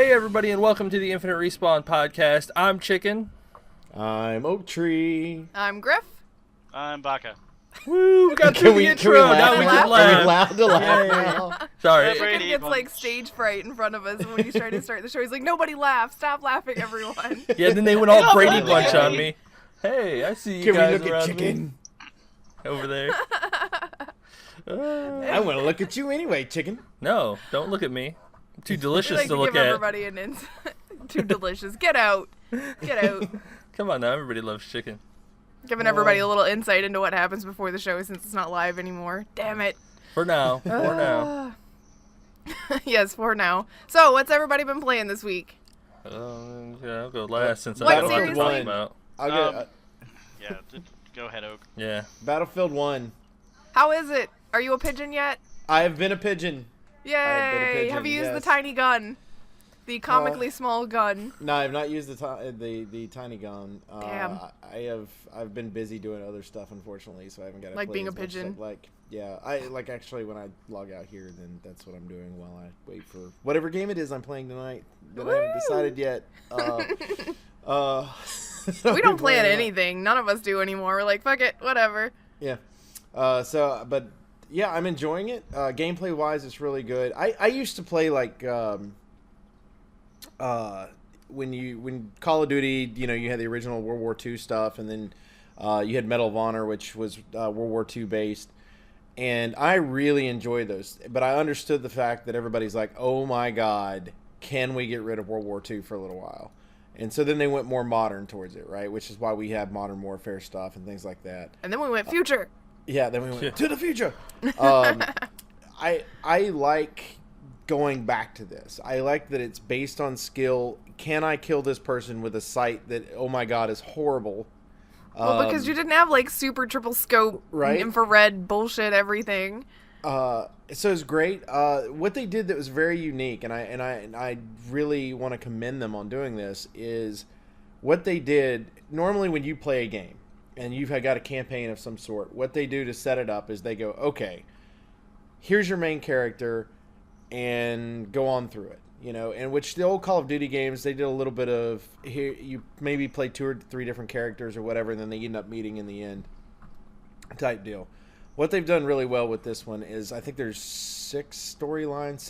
Hey everybody, and welcome to the Infinite Respawn podcast. I'm Chicken. I'm Oak Tree. I'm Griff. I'm Baka. Woo! We got through the intro. Now we can Are we laugh. allowed to laugh now? Sorry. Chicken gets like stage fright in front of us when he's trying to start the show. He's like, "Nobody laugh! Stop laughing, everyone!" Yeah, then they went all Brady Bunch on me. Hey, I see you Can guys we look around at Chicken? me over there. I want to look at you anyway, Chicken. No, don't look at me. I'm too We delicious like to to look give at. everybody an too delicious. Get out! Get out! Come on now, everybody loves chicken. Giving everybody a little insight into what happens before the show since it's not live anymore. Damn it. For now. For now. Yes, for now. So, what's everybody been playing this week? Yeah, I'll go last since I What don't know what to series? talk about. I'll get Yeah, go ahead, Oak. Yeah. Battlefield 1. How is it? Are you a pigeon yet? I have been a pigeon. Yay! I've been a pigeon, Have you used the yes. tiny gun? The comically small gun. No, I have not used the tiny gun. Damn. I've been busy doing other stuff, unfortunately, so I haven't got to Like play being as a much pigeon? stuff. Actually when I log out here, then that's what I'm doing while I wait for whatever game it is I'm playing tonight that I haven't decided yet. We don't plan anything. None of us do anymore. We're like, fuck it, whatever. Yeah. But yeah, I'm enjoying it. Gameplay wise, it's really good. I used to play like when Call of Duty, you had the original World War II stuff, and then you had Medal of Honor, which was World War II based. And I really enjoyed those, but I understood the fact that everybody's like, "Oh my God, can we get rid of World War II for a little while?" And so then they went more modern towards it, right? Which is why we have Modern Warfare stuff and things like that. And then we went future. Yeah, then we went to the future. I like going back to this. I like that it's based on skill. Can I kill this person with a sight that, oh my God, is horrible? Well, because you didn't have like super triple scope, Right? infrared bullshit, everything. So it's great. What they did that was very unique, and I really want to commend them on doing this, is what they did. Normally when you play a game and you've got a campaign of some sort, what they do to set it up is they go, okay, here's your main character, and go on through it. In which the old Call of Duty games, they did a little bit of, here you maybe play 2 or 3 different characters or whatever, and then they end up meeting in the end type deal. What they've done really well with this one is I think there's 7 storylines,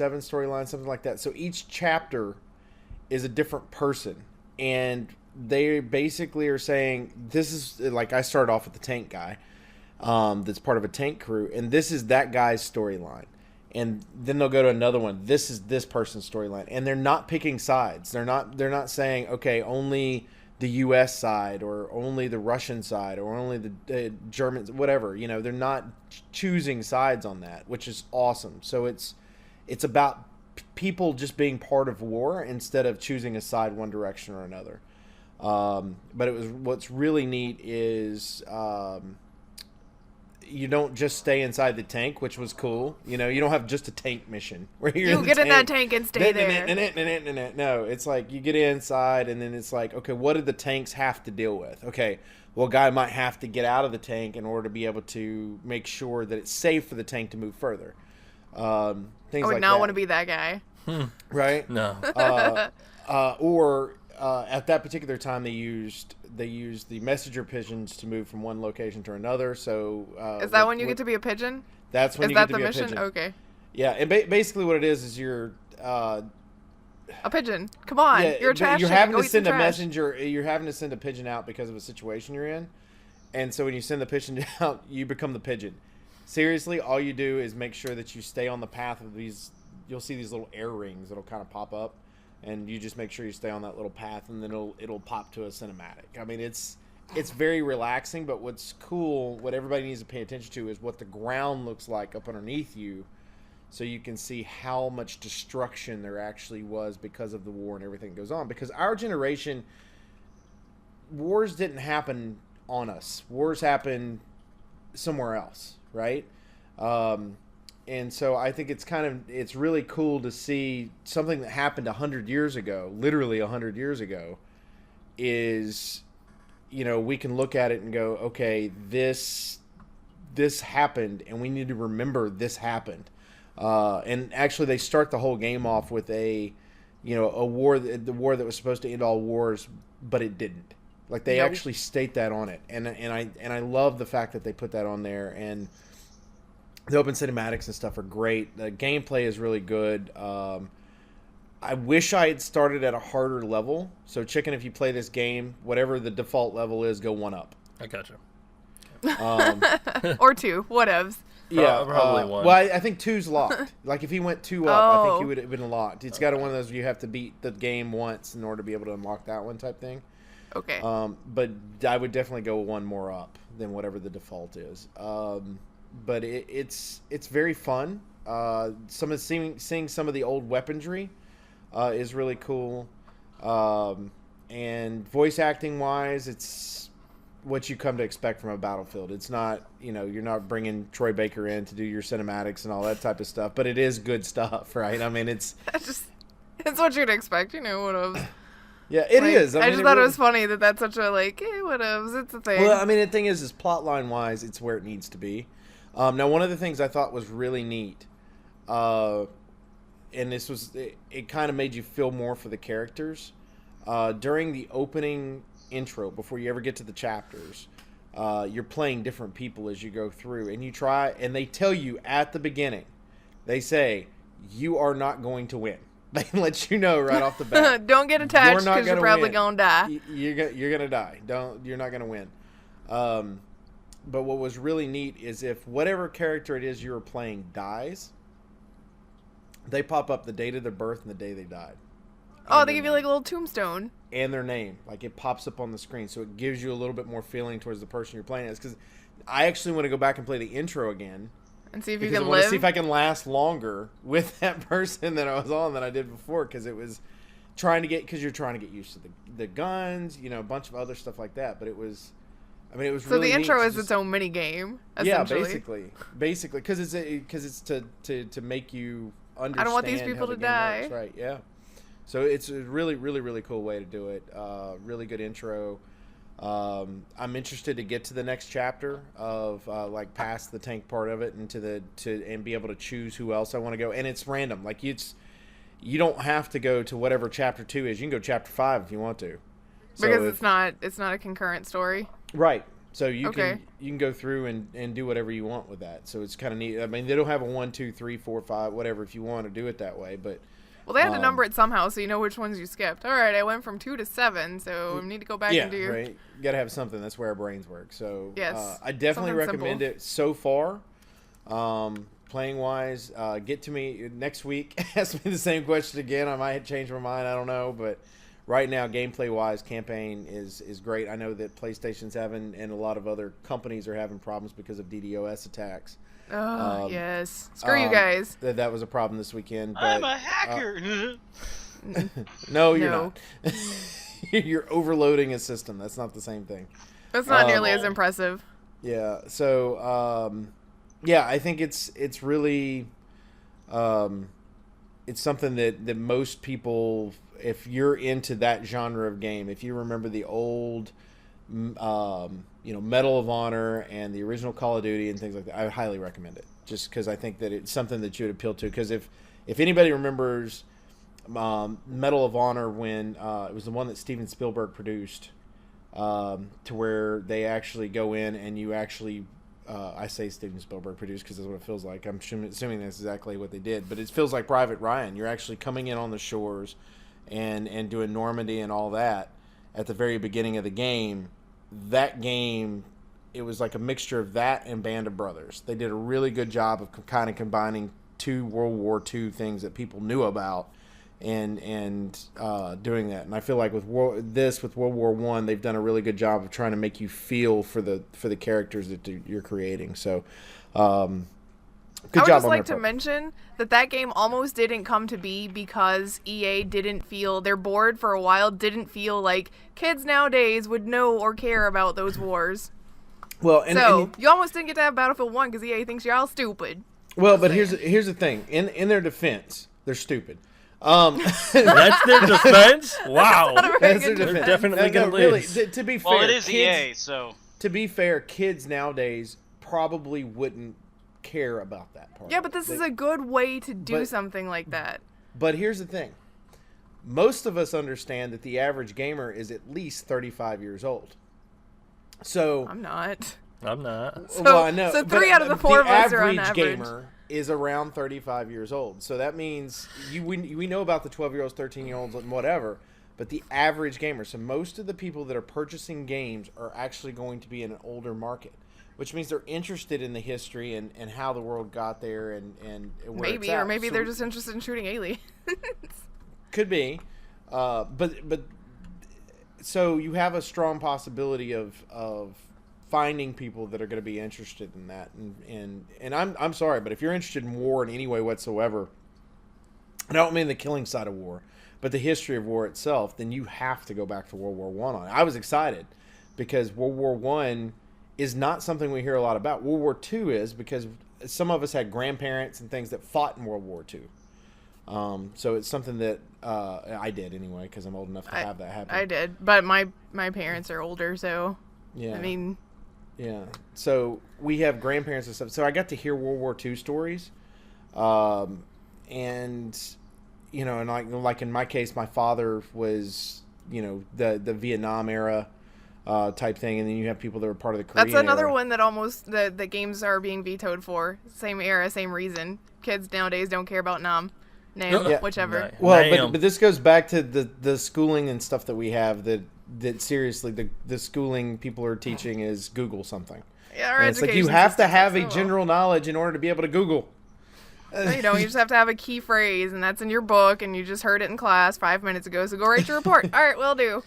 something like that. So each chapter is a different person. And they basically are saying, this is, like, I started off with the tank guy that's part of a tank crew, and this is that guy's storyline. And then they'll go to another one. This is this person's storyline. And they're not picking sides. They're not saying, okay, only the U.S. side or only the Russian side or only the Germans, whatever. They're not choosing sides on that, which is awesome. So it's about people just being part of war instead of choosing a side one direction or another. But what's really neat is you don't just stay inside the tank, which was cool. You don't have just a tank mission where you Get in that tank and stay there. No, it's like you get inside and then it's like, okay, what do the tanks have to deal with? Okay, well, a guy might have to get out of the tank in order to be able to make sure that it's safe for the tank to move further. Things I would like not that. want to be that guy. Right? No. Or at that particular time, they used the messenger pigeons to move from one location to another. So Is that when you get to be a pigeon? That's when Is you that get to the be mission? a pigeon. Okay. Yeah, and basically what it is you're A pigeon. Come on. yeah, You're a trash you're chicken. having Go to eat some send a trash. messenger. You're having to send a pigeon out because of a situation you're in, and so when you send the pigeon out, you become the pigeon. Seriously, all you do is make sure that you stay on the path of these. You'll see these little air rings that'll kind of pop up, and you just make sure you stay on that little path, and then it'll pop to a cinematic. I mean, it's very relaxing, but what's cool, what everybody needs to pay attention to, is what the ground looks like up underneath you, so you can see how much destruction there actually was because of the war and everything that goes on. Because our generation, wars didn't happen on us. Wars happened somewhere else, right? And so I think it's really cool to see something that happened 100 years ago, literally 100 years ago, is, we can look at it and go, okay, this happened, and we need to remember this happened. And actually, they start the whole game off with a a war, the war that was supposed to end all wars, but it didn't. Like they actually state that on it, and I love the fact that they put that on there. And the open cinematics and stuff are great. The gameplay is really good. I wish I had started at a harder level. So, Chicken, if you play this game, whatever the default level is, go 1 up. I gotcha. Or 2, whatevs. Yeah, probably 1. Well, I think 2's locked. Like if he went 2 up, I think he would have been locked. It's got one of those where you have to beat the game once in order to be able to unlock that one type thing. Okay. But I would definitely go 1 more up than whatever the default is. But it's very fun. Seeing some of the old weaponry is really cool. And voice acting wise, it's what you come to expect from a Battlefield. It's not, you're not bringing Troy Baker in to do your cinematics and all that type of stuff, but it is good stuff, right? I mean, it's what you'd expect, whatevs. Yeah, it is. I just thought it was funny that that's such a whatevs, it's a thing. Well, I mean, the thing is plot line wise, it's where it needs to be. Now, one of the things I thought was really neat, and this was, it kind of made you feel more for the characters. During the opening intro, before you ever get to the chapters, you're playing different people as you go through, and they tell you at the beginning, they say, you are not going to win. They let you know right off the bat. Don't get attached because you're probably going to die. You're going to die. You're not going to win. But what was really neat is if whatever character it is you were playing dies, they pop up the date of their birth and the day they died. Oh, they give you like a little tombstone. And their name. Like it pops up on the screen. So it gives you a little bit more feeling towards the person you're playing as. Because I actually want to go back and play the intro again. And see if you can live. I want to see if I can last longer with that person that I was on than I did before. Because it was because you're trying to get used to the guns, a bunch of other stuff like that. But it was, it was so really the intro neat is its own mini game. Yeah, basically, because it's to make you understand. I don't want these people to die. Works, right? Yeah. So it's a really, really, really cool way to do it. Really good intro. I'm interested to get to the next chapter of past the tank part of it and be able to choose who else I want to go. And it's random. Like you don't have to go to whatever chapter 2 is. You can go chapter 5 if you want to. Because it's not a concurrent story. Right. So you can go through and do whatever you want with that. So it's kind of neat. I mean, they don't have a 1, 2, 3, 4, 5, whatever if you want to do it that way, but. Well, they had to number it somehow, so you know which ones you skipped. All right, I went from 2 to 7, so I need to go back and do. Yeah, right. You gotta have something. That's where our brains work. So yes, I definitely recommend simple. it so far. Playing wise, get to me next week. Ask me the same question again. I might change my mind. I don't know, but right now, gameplay wise, campaign is great. I know that PlayStation's having and a lot of other companies are having problems because of DDoS attacks. Oh, yes. Screw you guys. That was a problem this weekend. But, I'm a hacker. No, you're not. You're overloading a system. That's not the same thing. That's not nearly as impressive. Yeah. So, I think it's really, it's something that most people, if you're into that genre of game, if you remember the old, Medal of Honor and the original Call of Duty and things like that, I would highly recommend it. Just because I think that it's something that you would appeal to. Because if anybody remembers Medal of Honor when it was the one that Steven Spielberg produced, to where they actually go in and you actually, I say Steven Spielberg produced because that's what it feels like. I'm assuming that's exactly what they did. But it feels like Private Ryan. You're actually coming in on the shores and doing Normandy and all that at the very beginning of the game. That game, it was like a mixture of that and Band of Brothers. They did a really good job of kind of combining 2 World War II things that people knew about and doing that. And I feel like with World War I, they've done a really good job of trying to make you feel for the characters that you're creating. So, good job. I would just like to mention that game almost didn't come to be because EA didn't feel, their board for a while didn't feel like kids nowadays would know or care about those wars. Well, you almost didn't get to have Battlefield 1 because EA thinks you're all stupid. Well, but here's the thing. In their defense, they're stupid. That's their defense? Wow. That's their defense. They're definitely going to lose. Really, to be fair, Well, it is EA, so. To be fair, kids nowadays probably wouldn't care about that part. Yeah, but this is a good way to do something like that. But here's the thing. most of us understand that the average gamer is at least 35 years old. So I'm not. So, well, I know, so 3 out of the 4 of us are on average. The average gamer is around 35 years old. So that means we know about the 12-year-olds, 13-year-olds, and whatever. But the average gamer, so most of the people that are purchasing games are actually going to be in an older market, which means they're interested in the history and how the world got there and where maybe, it's at. Or maybe they're just interested in shooting aliens. Could be. But so you have a strong possibility of finding people that are going to be interested in that. And I'm sorry, but if you're interested in war in any way whatsoever, I don't mean the killing side of war, but the history of war itself, then you have to go back to World War I on it. I was excited because World War I is not something we hear a lot about. World War II is, because some of us had grandparents and things that fought in World War II. So it's something that I did anyway, because I'm old enough to have that happen. I did, but my parents are older, so yeah. I mean, yeah. So we have grandparents and stuff. So I got to hear World War II stories, and you know, and like in my case, my father was, you know, the Vietnam era type thing, and then you have people that were part of the Korean That's another era. one that almost the games are being vetoed for. Same era, same reason. Kids nowadays don't care about Nam, Yeah. whichever. Well, but this goes back to the schooling and stuff that we have that seriously the schooling people are teaching is Google something. Yeah, our and it's like you education have to system have is a so general knowledge in order to be able to Google. No, you don't. You just have to have a key phrase, and that's in your book, and you just heard it in class 5 minutes ago. So go write your report. All right, will do.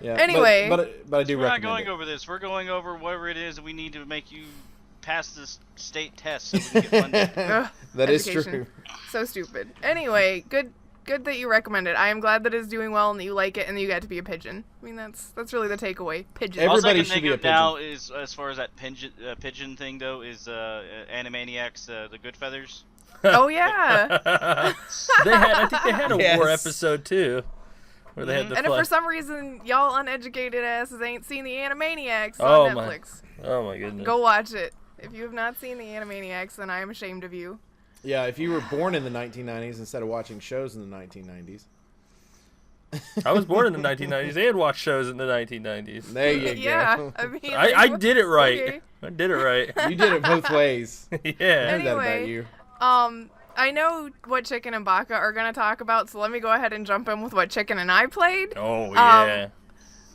Yeah. Anyway, but I do We're not recommend going it. over this. We're going over whatever it is that we need to make you pass this state test so we can get funded. That is education. true. So stupid. Anyway, good that you recommend it. I am glad that it's doing well and that you like it and that you get to be a pigeon. I mean, that's really the takeaway. Pigeon. Everybody All I can should think be a of now is, as far as that pigeon thing though, is Animaniacs, the Good Feathers. Oh yeah. I think they had a Yes. war episode too, where they had the And if fly. for some reason y'all uneducated asses ain't seen the Animaniacs Oh, on my- Netflix, Oh my goodness. go watch it. If you have not seen the Animaniacs, then I am ashamed of you. Yeah, if you were born in the 1990s instead of watching shows in the 1990s. I was born in the 1990s and watched shows in the 1990s. There you Yeah, go. I mean, I did it right. Okay. I did it right. You did it both ways. I Yeah. heard that about Anyway. you. I know what Chicken and Baka are gonna talk about, so let me go ahead and jump in with what Chicken and I played. Oh yeah.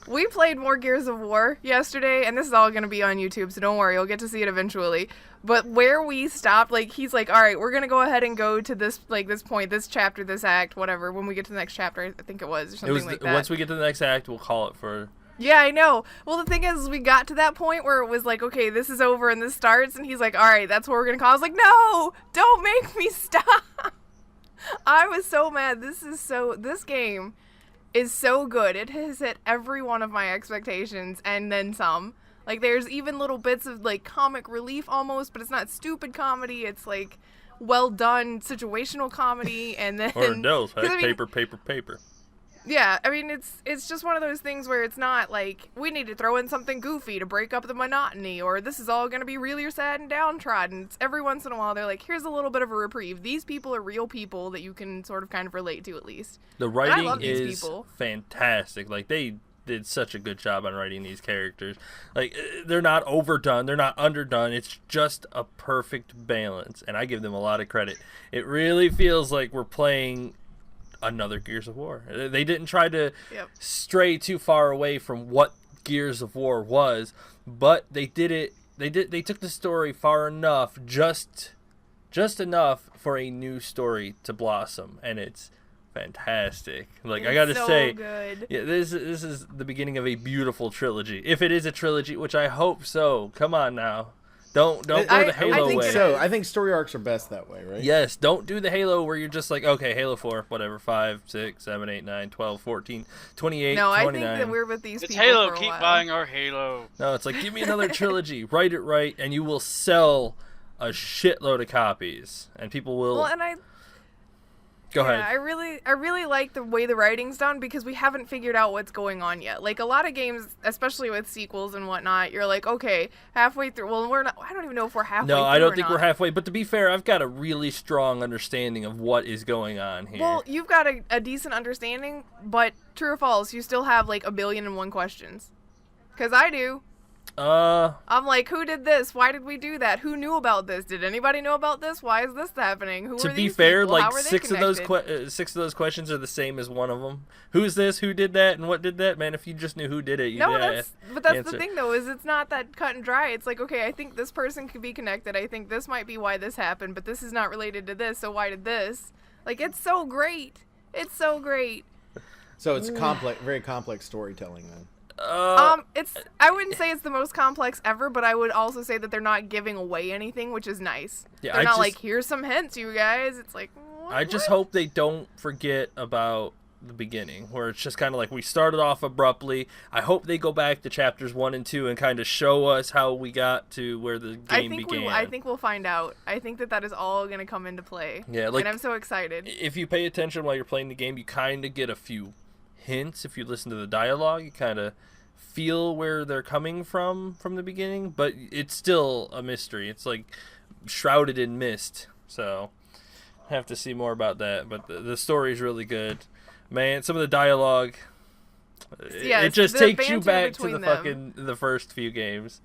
We played more Gears of War yesterday, and this is all going to be on YouTube, so don't worry, you'll get to see it eventually. But where we stopped, like, he's like, all right, we're going to go ahead and go to this, like, this point, this chapter, this act, whatever, when we get to the next chapter, I think it was, or something like that. Once we get to the next act, we'll call it for. Yeah, I know. Well, the thing is, we got to that point where it was like, okay, this is over and this starts, and he's like, all right, that's what we're going to call it. I was like, no, don't make me stop. I was so mad. This game is so good. It has hit every one of my expectations and then some. Like, there's even little bits of, like, comic relief almost, but it's not stupid comedy. It's, like, well done situational comedy, and then... Or no, 'cause, I mean, paper. yeah, I mean, it's just one of those things where it's not like, we need to throw in something goofy to break up the monotony, or this is all going to be really sad and downtrodden. It's every once in a while, they're like, here's a little bit of a reprieve. These people are real people that you can sort of kind of relate to, at least. The And I love writing these is people. fantastic. Like, they did such a good job on writing these characters. Like, they're not overdone, they're not underdone. It's just a perfect balance, and I give them a lot of credit. It really feels like we're playing another Gears of War. They didn't try to stray too far away from what Gears of War was, but they did it. They took the story far enough, just enough for a new story to blossom, and it's fantastic. Like, It's I gotta so say, good. yeah, this is the beginning of a beautiful trilogy. If it is a trilogy, which I hope so. Come on now. Don't go I the Halo think way. So I think story arcs are best that way, right? Yes, don't do the Halo where you're just like, okay, Halo 4, whatever, 5, 6, 7, 8, 9, 12, 14, 28, No, 29. I think that we're with these It's people Halo. for a Keep while. buying our Halo. No, it's like, give me another trilogy. Write it right, and you will sell a shitload of copies. And people will... Well, and Go ahead. I really like the way the writing's done because we haven't figured out what's going on yet. Like a lot of games, especially with sequels and whatnot, you're like, okay, halfway through. Well, we're not. I don't even know if we're halfway. No, through I don't or think not. we're halfway. But to be fair, I've got a really strong understanding of what is going on here. Well, you've got a decent understanding, but true or false, you still have like 1,000,001 questions. Because I do. I'm like, who did this? Why did we do that? Who knew about this? Did anybody know about this? Why is this happening? Who to are be these fair, people? like How are they six of connected? those questions are the same as one of them. Who's this? Who did that? And what did that? Man, if you just knew who did it, No, you'd that's answer. the thing though, is it's not that cut and dry. It's like, okay, I think this person could be connected. I think this might be why this happened, but this is not related to this. So why did this? Like, it's so great. It's so great. So it's complex, very complex storytelling then. I wouldn't say it's the most complex ever, but I would also say that they're not giving away anything, which is nice. Yeah, they're not like, here's some hints, you guys. It's like, I just hope they don't forget about the beginning, where it's just kind of like we started off abruptly. I hope they go back to chapters 1 and 2 and kind of show us how we got to where the game began. I think we'll find out. I think that is all going to come into play. Yeah, like, and I'm so excited. If you pay attention while you're playing the game, you kind of get a few hints. If you listen to the dialogue, you kind of feel where they're coming from the beginning, but it's still a mystery. It's like shrouded in mist, so I have to see more about that. But the story's really good, man. Some of the dialogue, yes, it just takes you banter back to between the first few games.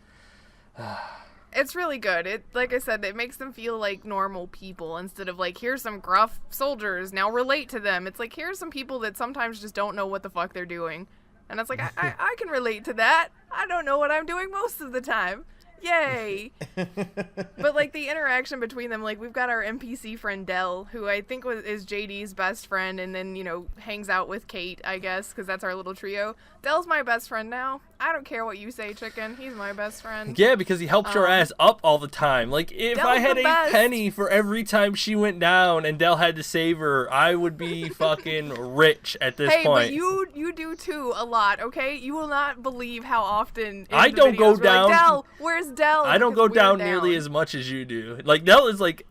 It's really good. It, like I said, it makes them feel like normal people instead of like, here's some gruff soldiers, now relate to them. It's like, here's some people that sometimes just don't know what the fuck they're doing. And it's like, I can relate to that. I don't know what I'm doing most of the time. Yay. But like the interaction between them, like we've got our NPC friend Dell, who I think is JD's best friend, and then, you know, hangs out with Kate, I guess, because that's our little trio. Dell's my best friend now. I don't care what you say, chicken. He's my best friend. Yeah, because he helped your ass up all the time. Like, if Dell's I had the a best. penny for every time she went down and Dell had to save her, I would be fucking rich at this Hey, point. but you do too a lot, okay? You will not believe how often in I the don't go videos we're like, down- Dell, where's Dell? I don't Because go we're down nearly as much as you do. Like, Dell is like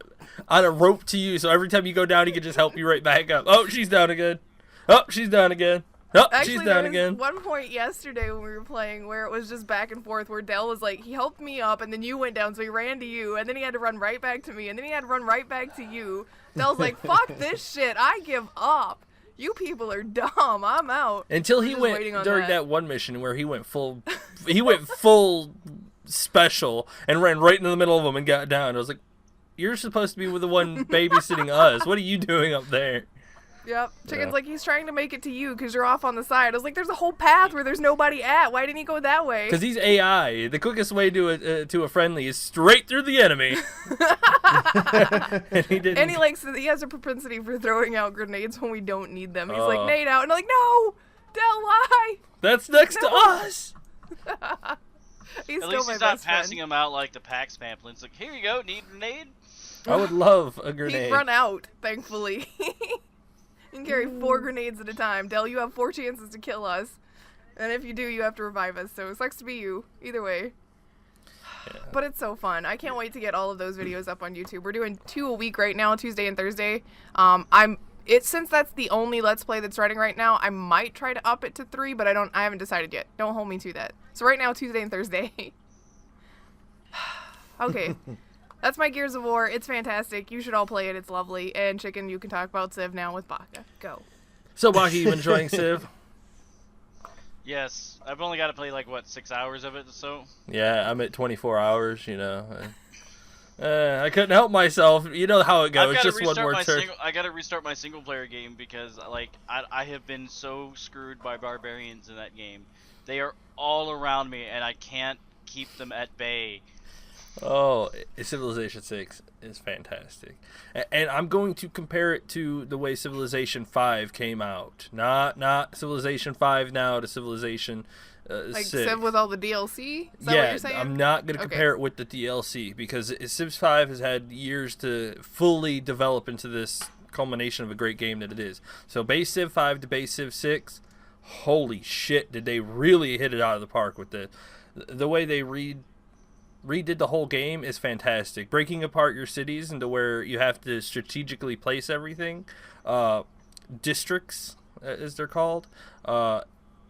on a rope to you, so every time you go down, he can just help you right back up. Oh, she's down again. Oh, she's down again. Oh, Actually, she's there down was again. one point yesterday when we were playing where it was just back and forth, where Dell was like, he helped me up, and then you went down, so he ran to you, and then he had to run right back to me, and then he had to run right back to you. Dell's like, fuck this shit, I give up. You people are dumb. I'm out. Until he Just went waiting on during that one mission where he went full special and ran right into the middle of them and got down. I was like, you're supposed to be with the one babysitting us. What are you doing up there? Yep. Chicken's Yeah. like, he's trying to make it to you because you're off on the side. I was like, there's a whole path where there's nobody at. Why didn't he go that way? Because he's AI. The quickest way to a friendly is straight through the enemy. And he didn't. And he has a propensity for throwing out grenades when we don't need them. He's Oh. like, nade out. And I'm like, no! Dell, why? That's next to No. us. He's At still least my he's not best passing friend. them out like the PAX pamphlets. Like, here you go, need a grenade? I would love a grenade. He'd run out, thankfully. You can carry 4 grenades at a time. Dell, you have 4 chances to kill us. And if you do, you have to revive us. So it sucks to be you. Either way. Yeah. But it's so fun. I can't wait to get all of those videos up on YouTube. We're doing 2 a week right now, Tuesday and Thursday. Since that's the only Let's Play that's running right now, I might try to up it to 3, but I haven't decided yet. Don't hold me to that. So right now, Tuesday and Thursday. Okay. That's my Gears of War. It's fantastic. You should all play it. It's lovely. And Chicken, you can talk about Civ now with Baka. Go. So, Baki, you enjoying Civ? Yes. I've only got to play, 6 hours of it or so? Yeah, I'm at 24 hours, you know. I couldn't help myself. You know how it goes. Just one more turn. I gotta restart my single player game because I have been so screwed by barbarians in that game. They are all around me and I can't keep them at bay. Oh, Civilization 6 is fantastic. And I'm going to compare it to the way Civilization 5 came out. Not Civilization 5 now to Civilization 6. Civ with all the DLC? Is that what you're saying? I'm not going to compare it with the DLC because Civ 5 has had years to fully develop into this culmination of a great game that it is. So base Civ 5 to base Civ 6, holy shit, did they really hit it out of the park with the way they read redid the whole game is fantastic. Breaking apart your cities into where you have to strategically place everything, districts as they're called.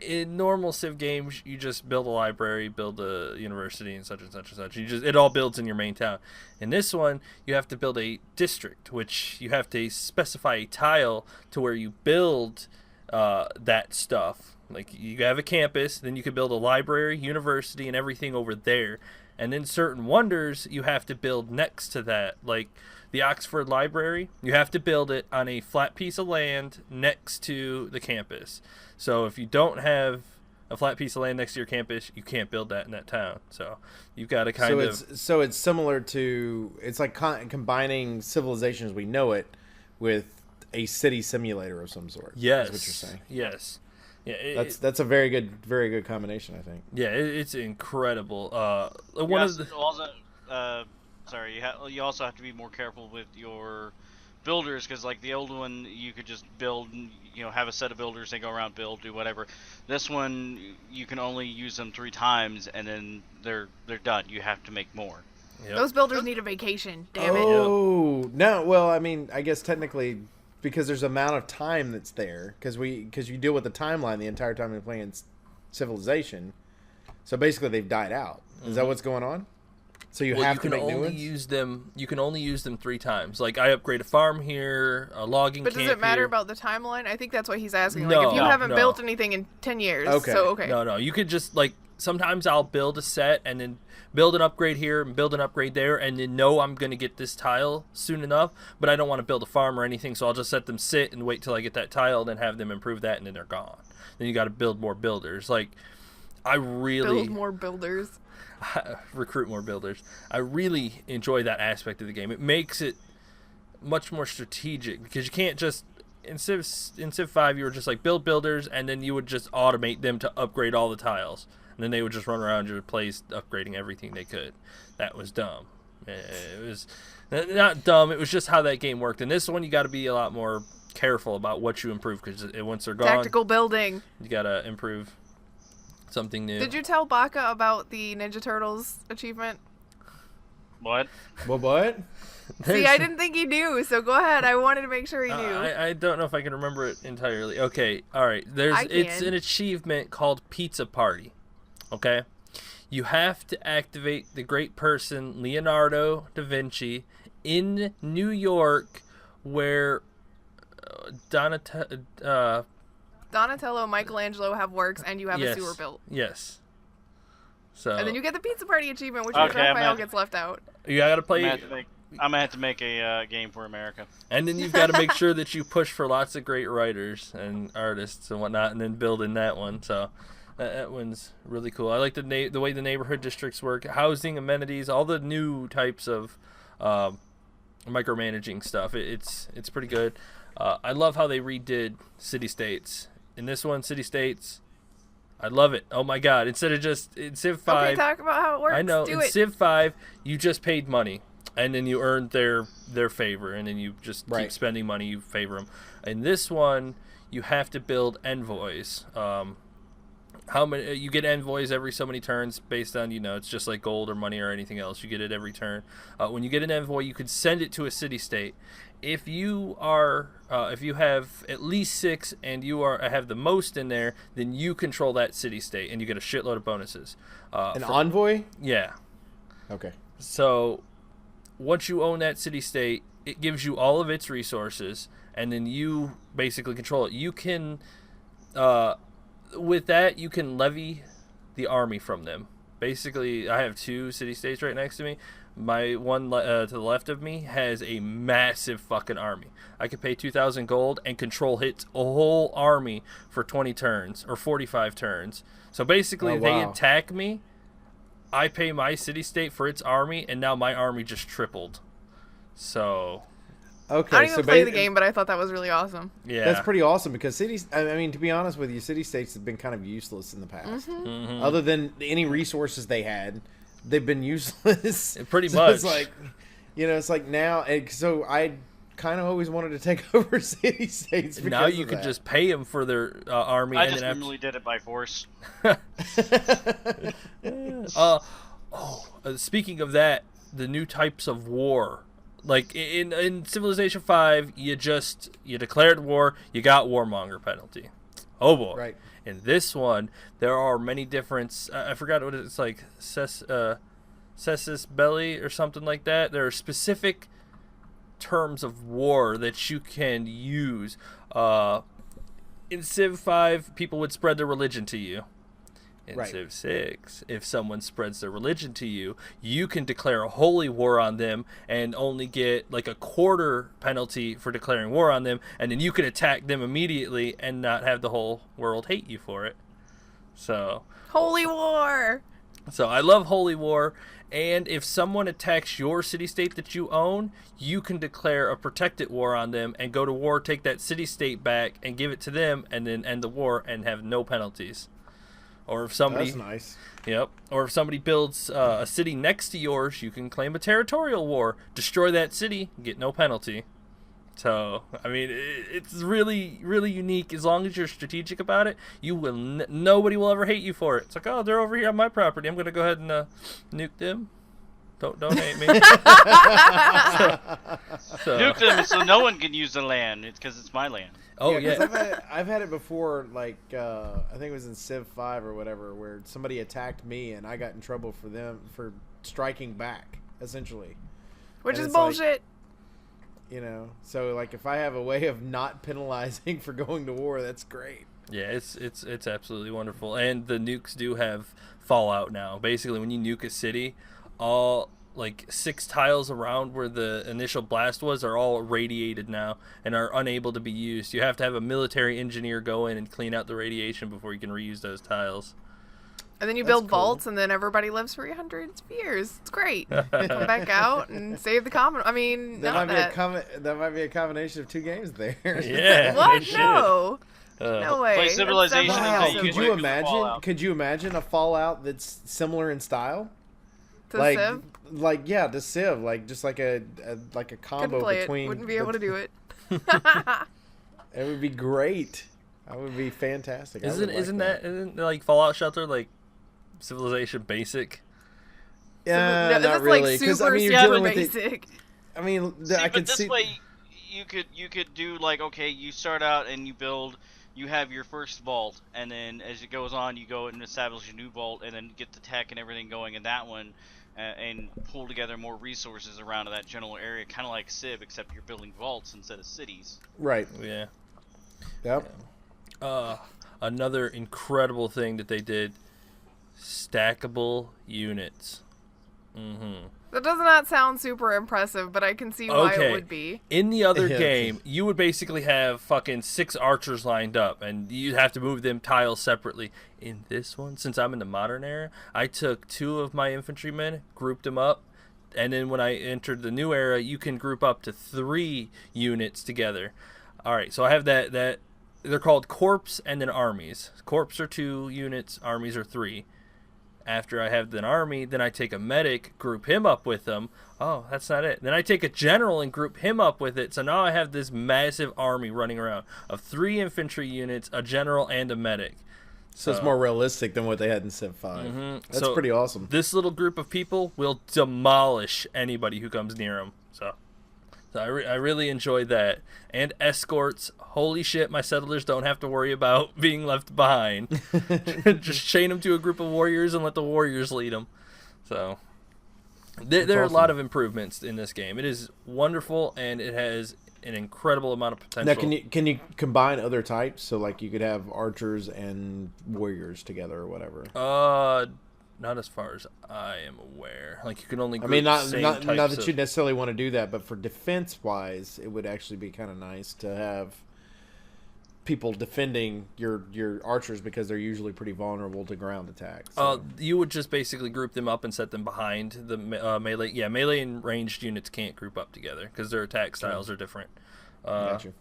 In normal Civ games, you just build a library, build a university, and such and such and such. It all builds in your main town. In this one, you have to build a district, which you have to specify a tile to where you build that stuff. Like, you have a campus, then you can build a library, university, and everything over there. And then certain wonders you have to build next to that. Like the Oxford Library, you have to build it on a flat piece of land next to the campus. So if you don't have a flat piece of land next to your campus, you can't build that in that town. So you've got to So it's similar to, it's like combining Civilization as we know it with a city simulator of some sort. Yes. Is what you're saying. Yes. Yeah, that's a very good combination, I think. Yeah, it's incredible. You also have to be more careful with your builders, because like the old one, you could just build, have a set of builders, they go around, build, do whatever. This one, you can only use them 3 times, and then they're done. You have to make more. Yep. Those builders need a vacation. Damn it. Oh no! Well, I mean, I guess technically, because there's amount of time that's there, because you deal with the timeline the entire time you're playing Civilization. So basically, they've died out. Is that what's going on? So you have to make new ones? You can only use them 3 times. Like, I upgrade a farm here, a logging camp. But does it matter about the timeline? I think that's what he's asking. Like, if you haven't built anything in 10 years, okay. No. You could just, like, sometimes I'll build a set and then build an upgrade here and build an upgrade there, and then know I'm going to get this tile soon enough, but I don't want to build a farm or anything, so I'll just let them sit and wait till I get that tile, then have them improve that, and then they're gone. Then you got to build more builders. Like, build more builders. Recruit more builders. I really enjoy that aspect of the game. It makes it much more strategic, because you can't just in Civ 5 you were just like build builders, and then you would just automate them to upgrade all the tiles, and then they would just run around your place upgrading everything they could. That was dumb. It was not dumb, it was just how that game worked. In this one, you got to be a lot more careful about what you improve, because once they're gone, tactical building, you got to improve something new. Did you tell Baka about the Ninja Turtles achievement? What? What? See, I didn't think he knew, so go ahead. I wanted to make sure he knew. I don't know if I can remember it entirely. Okay, all right. It's an achievement called Pizza Party. Okay? You have to activate the great person Leonardo da Vinci in New York, where Donatello and Michelangelo have works, and you have a sewer built. Yes. So. And then you get the Pizza Party achievement, which Raphael gets left out. You gotta play. I'm gonna have to make a game for America. And then you've got to make sure that you push for lots of great writers and artists and whatnot, and then build in that one. So that one's really cool. I like the way the neighborhood districts work, housing, amenities, all the new types of micromanaging stuff. It's pretty good. I love how they redid city-states. In this one, city-states, I love it. Oh my god. Instead of just in Civ 5. Okay, talk about how it works. I know. In Civ 5, you just paid money, and then you earned their favor, and then you just keep spending money, you favor them. In this one, you have to build envoys. How many you get envoys every so many turns based on, it's just like gold or money or anything else. You get it every turn. When you get an envoy, you can send it to a city-state. If you have at least 6 and you have the most in there, then you control that city-state, and you get a shitload of bonuses. An envoy? Yeah. Okay. So once you own that city-state, it gives you all of its resources, and then you basically control it. You can, with that, you can levy the army from them. Basically, I have 2 city-states right next to me. My one to the left of me has a massive fucking army. I could pay 2,000 gold and control its whole army for 20 turns or 45 turns. So basically, they attack me. I pay my city-state for its army, and now my army just tripled. So. Okay, I don't even play the game, but I thought that was really awesome. Yeah, that's pretty awesome, because cities. I mean, to be honest with you, city-states have been kind of useless in the past. Mm-hmm. Other than any resources they had, they've been useless. Pretty much. It's like, it's like now. So I kind of always wanted to take over city-states. Now you can just pay them for their army. I just normally did it by force. speaking of that, the new types of war. Like in Civilization 5, you declared war, you got warmonger penalty. Oh boy! Right. In this one, there are many different. I forgot what it's like. Cessus belli or something like that. There are specific terms of war that you can use. In Civ 5, people would spread their religion to you. In Civ 6, if someone spreads their religion to you, you can declare a holy war on them and only get like a quarter penalty for declaring war on them, and then you can attack them immediately and not have the whole world hate you for it. So Holy war! So I love holy war, and if someone attacks your city-state that you own, you can declare a protected war on them and go to war, take that city-state back and give it to them, and then end the war and have no penalties. Or if somebody, that's nice. Yep. Or if somebody builds a city next to yours, you can claim a territorial war, destroy that city, get no penalty. So I mean, it's really, really unique. As long as you're strategic about it, you will. Nobody will ever hate you for it. It's like, oh, they're over here on my property. I'm gonna go ahead and nuke them. Don't hate me. Nuke them so no one can use the land. It's because it's my land. Oh yeah. I've had it before. Like I think it was in Civ 5 or whatever, where somebody attacked me and I got in trouble for striking back, essentially. Which is bullshit. Like, so like if I have a way of not penalizing for going to war, that's great. Yeah, it's absolutely wonderful. And the nukes do have fallout now. Basically, when you nuke a city, all like 6 tiles around where the initial blast was are all radiated now and are unable to be used. You have to have a military engineer go in and clean out the radiation before you can reuse those tiles. And then you build vaults, and then everybody lives for hundreds of years. It's great. Come back out and save the common. I mean, that might be a combination of 2 games there. Yeah. What? No. No way. Play Civilization. Wow. And Could you imagine a Fallout that's similar in style? To Civ? To Civ, just like a combo between. Wouldn't be able to do it. It would be great. That would be fantastic. Isn't like Fallout Shelter like Civilization basic? Yeah, no, not really. Because you're dealing with basic. I mean, I could see. Way, you could do like, okay, you start out and you have your first vault, and then as it goes on, you go and establish a new vault, and then get the tech and everything going in that one, and pull together more resources around that general area, kind of like Civ, except you're building vaults instead of cities. Right. Yeah. Yep. Another incredible thing that they did: stackable units. Mm-hmm. That does not sound super impressive, but I can see why it would be. In the other game, you would basically have fucking 6 archers lined up, and you'd have to move them tiles separately. In this one, since I'm in the modern era, I took 2 of my infantrymen, grouped them up, and then when I entered the new era, you can group up to 3 units together. All right, so I have that they're called corps and then armies. Corps are 2 units, armies are 3. After I have an army, then I take a medic, group him up with them. Oh, that's not it. Then I take a general and group him up with it. So now I have this massive army running around of 3 infantry units, a general, and a medic. So it's more realistic than what they had in Civ 5. Mm-hmm. That's pretty awesome. This little group of people will demolish anybody who comes near them. So I really enjoyed that. And escorts. Holy shit, my settlers don't have to worry about being left behind. Just chain them to a group of warriors and let the warriors lead them. So there are a lot of improvements in this game. It is wonderful, and it has an incredible amount of potential. Now, can you combine other types? So, like, you could have archers and warriors together or whatever. Not as far as I am aware. Like, you can only group not types that you necessarily want to do that, but for defense wise, it would actually be kind of nice to have people defending your archers, because they're usually pretty vulnerable to ground attacks. So. You would just basically group them up and set them behind the melee. Yeah, melee and ranged units can't group up together because their attack styles are different. Gotcha.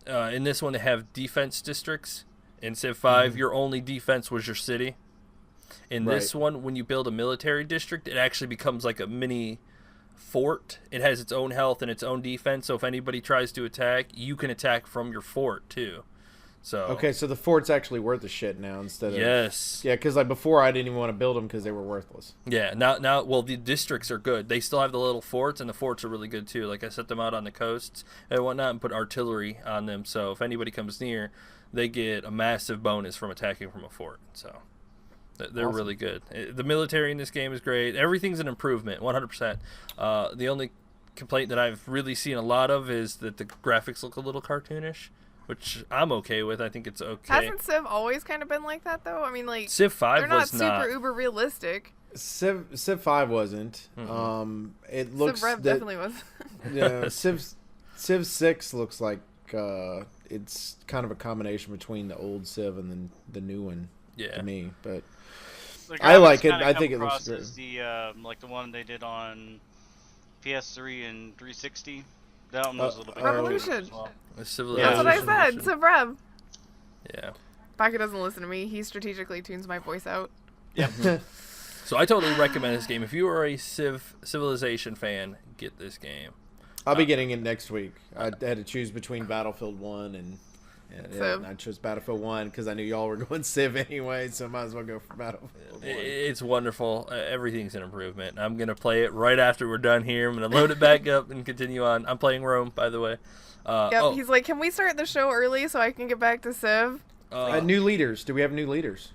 In this one, they have defense districts. In Civ 5, your only defense was your city. In this one, when you build a military district, it actually becomes like a mini fort. It has its own health and its own defense, so if anybody tries to attack, you can attack from your fort too. So okay, so the fort's actually worth a shit now instead of yes, yeah, because like before I didn't even want to build them because they were worthless. yeah. Now, well, the districts are good. They still have the little forts, and the forts are really good too. Like I set them out on the coasts and whatnot, and put artillery on them. So if anybody comes near, they get a massive bonus from attacking from a fort. So they're Awesome. really good. The military in this game is great. Everything's an improvement, 100%. The only complaint that I've really seen a lot of is that the graphics look a little cartoonish, which I'm okay with. I think it's okay. Hasn't Civ always kind of been like that, though? I mean, like, Civ 5 they're not was super uber realistic. Civ 5 wasn't. It looks Civ Rev definitely was. yeah, Civ 6 looks like it's kind of a combination between the old Civ and then the new one to me. But I like it. I think it looks good. The like the one they did on PS3 and 360. That one was a little bit Revolution. as well. That's what I said. Civ Rev. Yeah. Baka doesn't listen to me. He strategically tunes my voice out. Yeah. So I totally recommend this game. If you are a Civilization fan, get this game. I'll be getting it next week. I had to choose between Battlefield 1 and Civ. I chose Battlefield 1 because I knew y'all were going Civ anyway, so I might as well go for Battlefield 1. It's wonderful. Everything's an improvement. I'm going to play it right after we're done here. I'm going to load it back up and continue on. I'm playing Rome, by the way. Yep, he's like, can we start the show early so I can get back to Civ? New leaders. Do we have new leaders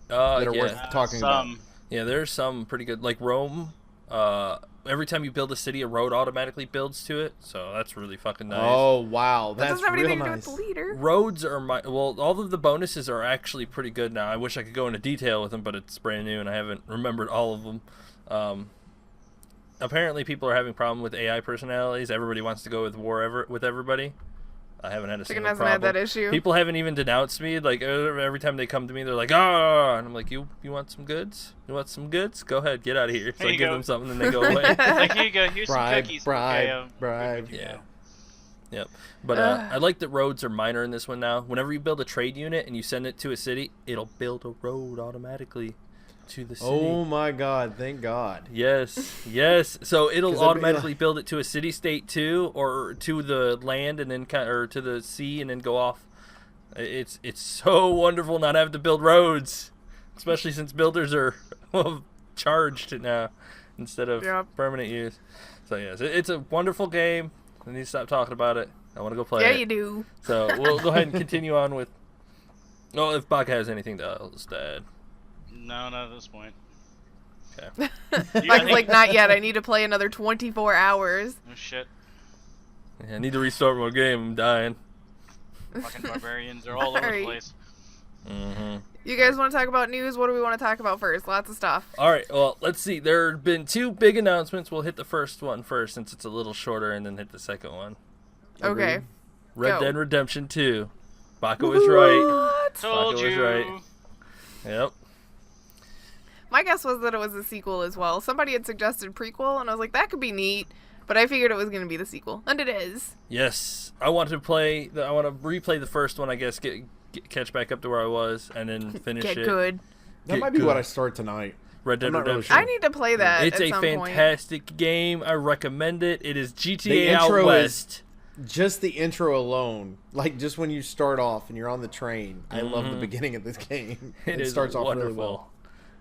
that are worth talking about? Yeah, there's some pretty good. Like Rome, every time you build a city, a road automatically builds to it. So that's really fucking nice. Oh, wow. That That's doesn't have real anything to do nice. with the leader. Roads are all of the bonuses are actually pretty good now. I wish I could go into detail with them, but it's brand new and I haven't remembered all of them. Apparently, people are having a problem with AI personalities. Everybody wants to go with everybody. I haven't had a Chicken single hasn't problem. had that issue. People haven't even denounced me. Like every time they come to me, they're like, "Oh," and I'm like, "You want some goods? You want some goods? Go ahead, get out of here." So I give them something, and they go away. Like, here you go. Here's some cookies. Bribe. Yeah. Yep. But I like that roads are minor in this one now. Whenever you build a trade unit and you send it to a city, it'll build a road automatically to the city. Oh my God! Thank God. Yes. So it'll automatically build it to a city-state too, or to the land and then or to the sea and then go off. It's so wonderful not having to build roads, especially since builders are charged now instead of permanent use. So yes, it's a wonderful game. I need to stop talking about it. I want to go play it. Yeah, you do. So we'll go ahead and continue on with. Oh, if Baka has anything else to add. No, not at this point. Okay. Like, not yet. I need to play another 24 hours. Oh, shit. Yeah, I need to restart my game. I'm dying. Fucking barbarians are all over the place. Mm-hmm. You guys want to talk about news? What do we want to talk about first? Lots of stuff. All right, well, let's see. There have been two big announcements. We'll hit the first one first since it's a little shorter, and then hit the second one. Okay. Red Dead Redemption 2. Baka was right. Told Baka you. was right. Yep. My guess was that it was a sequel as well. Somebody had suggested prequel, and I was like, that could be neat. But I figured it was going to be the sequel, and it is. Yes, I want to replay the first one. I guess catch back up to where I was, and then finish it. Get good. That might be what I start tonight. Red Dead Really Redemption. sure. I need to play that. It's at a some fantastic game. I recommend it. It is GTA The out intro west. Just the intro alone, like just when you start off and you're on the train, I love the beginning of this game. It starts off wonderful. really well.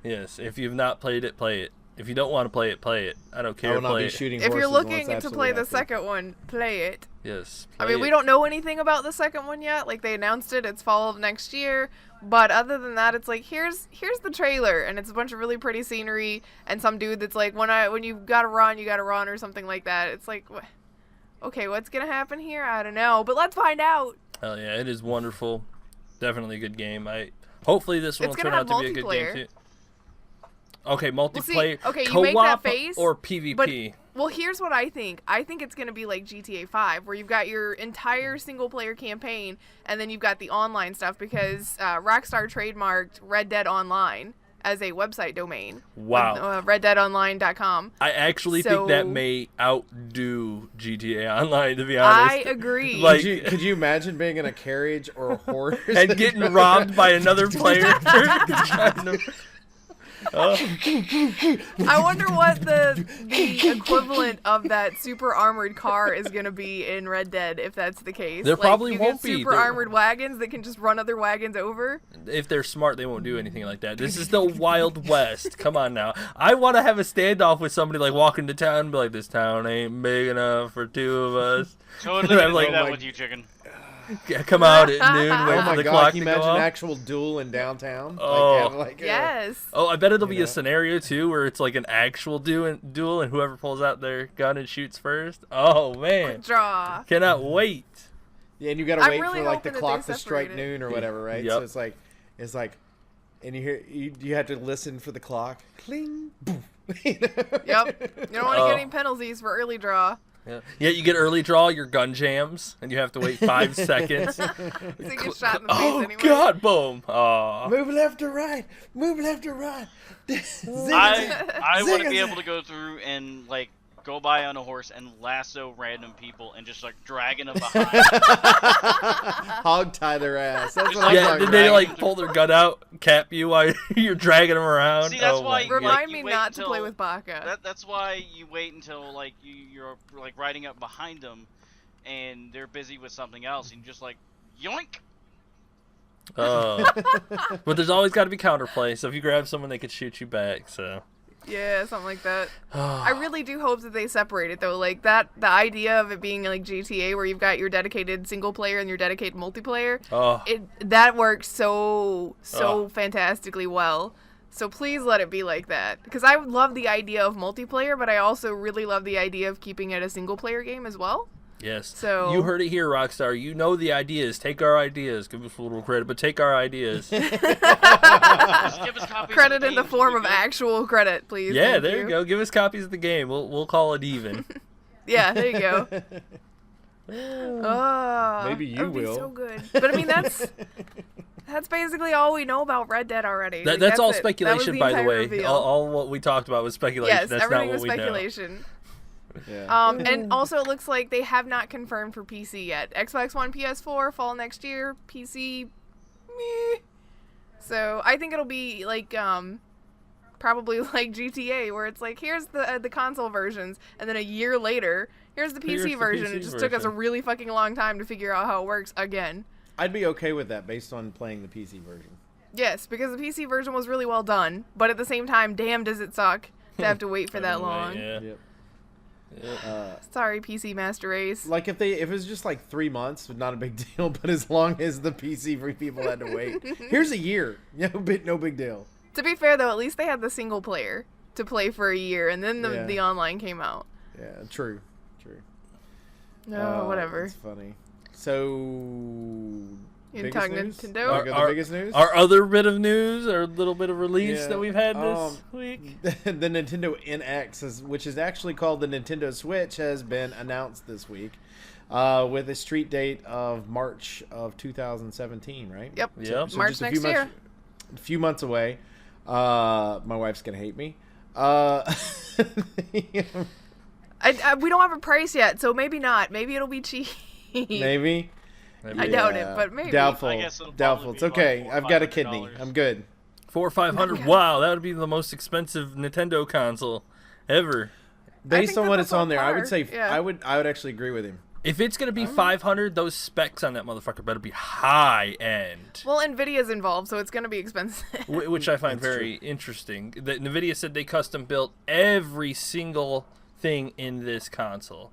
Yes, if you've not played it, play it. If you don't want to play it, play it. I don't care. I will not play be it. shooting If you're horses looking unless to play absolutely the have to. second one, play it. Yes. I mean, we don't know anything about the second one yet. Like, they announced it. It's fall of next year. But other than that, it's like, here's the trailer. And it's a bunch of really pretty scenery. And some dude that's like, when you gotta run, you gotta run, or something like that. It's like, okay, what's gonna happen here? I don't know. But let's find out. Hell yeah, it is wonderful. Definitely a good game. Hopefully this one will It's turn gonna out to have be a good game multiplayer. too. Okay, multiplayer. Okay, you co-op make that face, or PvP. But, well, here's what I think. I think it's going to be like GTA 5, where you've got your entire single-player campaign, and then you've got the online stuff, because Rockstar trademarked Red Dead Online as a website domain. Wow. RedDeadOnline.com. I actually think that may outdo GTA Online, to be honest. I agree. Like, Could you imagine being in a carriage or a horse and getting robbed by another player? I wonder what the equivalent of that super armored car is going to be in Red Dead, if that's the case. There probably you won't get be. super armored wagons that can just run other wagons over. If they're smart, they won't do anything like that. This is the Wild West. Come on now. I want to have a standoff with somebody, like, walk into town and be like, this town ain't big enough for two of us. Totally gonna do that with you, chicken. Come out at noon, wait for the clock can you to imagine go off. an actual duel in downtown? Oh. Yes. Oh, I bet it'll be a scenario, too, where it's like an actual duel, and whoever pulls out their gun and shoots first. Oh, man. Draw. Cannot wait. Yeah, and you gotta wait really for like the hoping that clock they to strike separate it. noon or whatever, right? Yep. So it's like, and you hear you have to listen for the clock. Cling. Boom. Yep. You don't want to get any penalties for early draw. Yeah, you get early draw, your gun jams, and you have to wait 5 seconds. So you get shot in the face Oh, anyway. God, boom. Aw. Move left to right. Move left to right. I want to be able to go through and, like, go by on a horse and lasso random people and just, like, dragging them behind. Hog tie their ass. That's what I'm Yeah, talking did they, about. like, pull their gun out, cap you while you're dragging them around? See, that's Oh, why my you- Remind you me wait not to until- play with Baka. That's why you wait until, like, you're, like, riding up behind them and they're busy with something else and you just, like, yoink! But there's always got to be counterplay, so if you grab someone, they could shoot you back, so... Yeah, something like that. I really do hope that they separate it though. Like the idea of it being like GTA where you've got your dedicated single player and your dedicated multiplayer. That works so fantastically well. So please let it be like that. Because I love the idea of multiplayer, but I also really love the idea of keeping it a single player game as well. Yes. So you heard it here, Rockstar. You know the ideas. Take our ideas. Give us a little credit, but take our ideas. Just give us copies credit of in the games, form we'll of be good. actual credit, please. Yeah, Thank there you go. Give us copies of the game. We'll call it even. Yeah, there you go. Oh, Maybe you that would will. be so good. But I mean, that's basically all we know about Red Dead already. Like, That's all it. That was speculation, by the entire way. Reveal. All what we talked about was speculation. Yes, That's everything not what was we know. speculation. Yeah. And also it looks like they have not confirmed for PC yet. Xbox One, PS4, fall next year. PC, meh. So I think it'll be like probably like GTA, where it's like here's the console versions, and then a year later here's the PC version. It just took us a really fucking long time to figure out how it works again. I'd be okay with that based on playing the PC version. Yes, because the PC version was really well done, but at the same time, damn, does it suck to have to wait for that long. Yeah. Yep. Sorry, PC Master Race. Like if it was just like 3 months, not a big deal. But as long as the PC people had to wait, here's a year. No big deal. To be fair, though, at least they had the single player to play for a year, and then Yeah. the online came out. Yeah, true. No, whatever. It's funny. So, You biggest talking news? Nintendo? Wanna go the biggest news? Our other bit of news, our little bit of release Yeah, that we've had this week. The Nintendo NX, which is actually called the Nintendo Switch, has been announced this week with a street date of March of 2017, right? Yep. Yep. March just next year. A few months away. My wife's going to hate me. We don't have a price yet, so maybe not. Maybe it'll be cheap. Maybe. I doubt it, but maybe. Doubtful. I guess it'll Doubtful. probably It's be okay. like I've got a $400-$500. kidney. I'm good. 400 or 500. Wow, that would be the most expensive Nintendo console ever. Based on that what that's it's on there, I would par. say Yeah. I would actually agree with him. If it's gonna be 500, those specs on that motherfucker better be high end. Well, Nvidia's involved, so it's going to be expensive. Which I find very interesting. That Nvidia said they custom built every single thing in this console,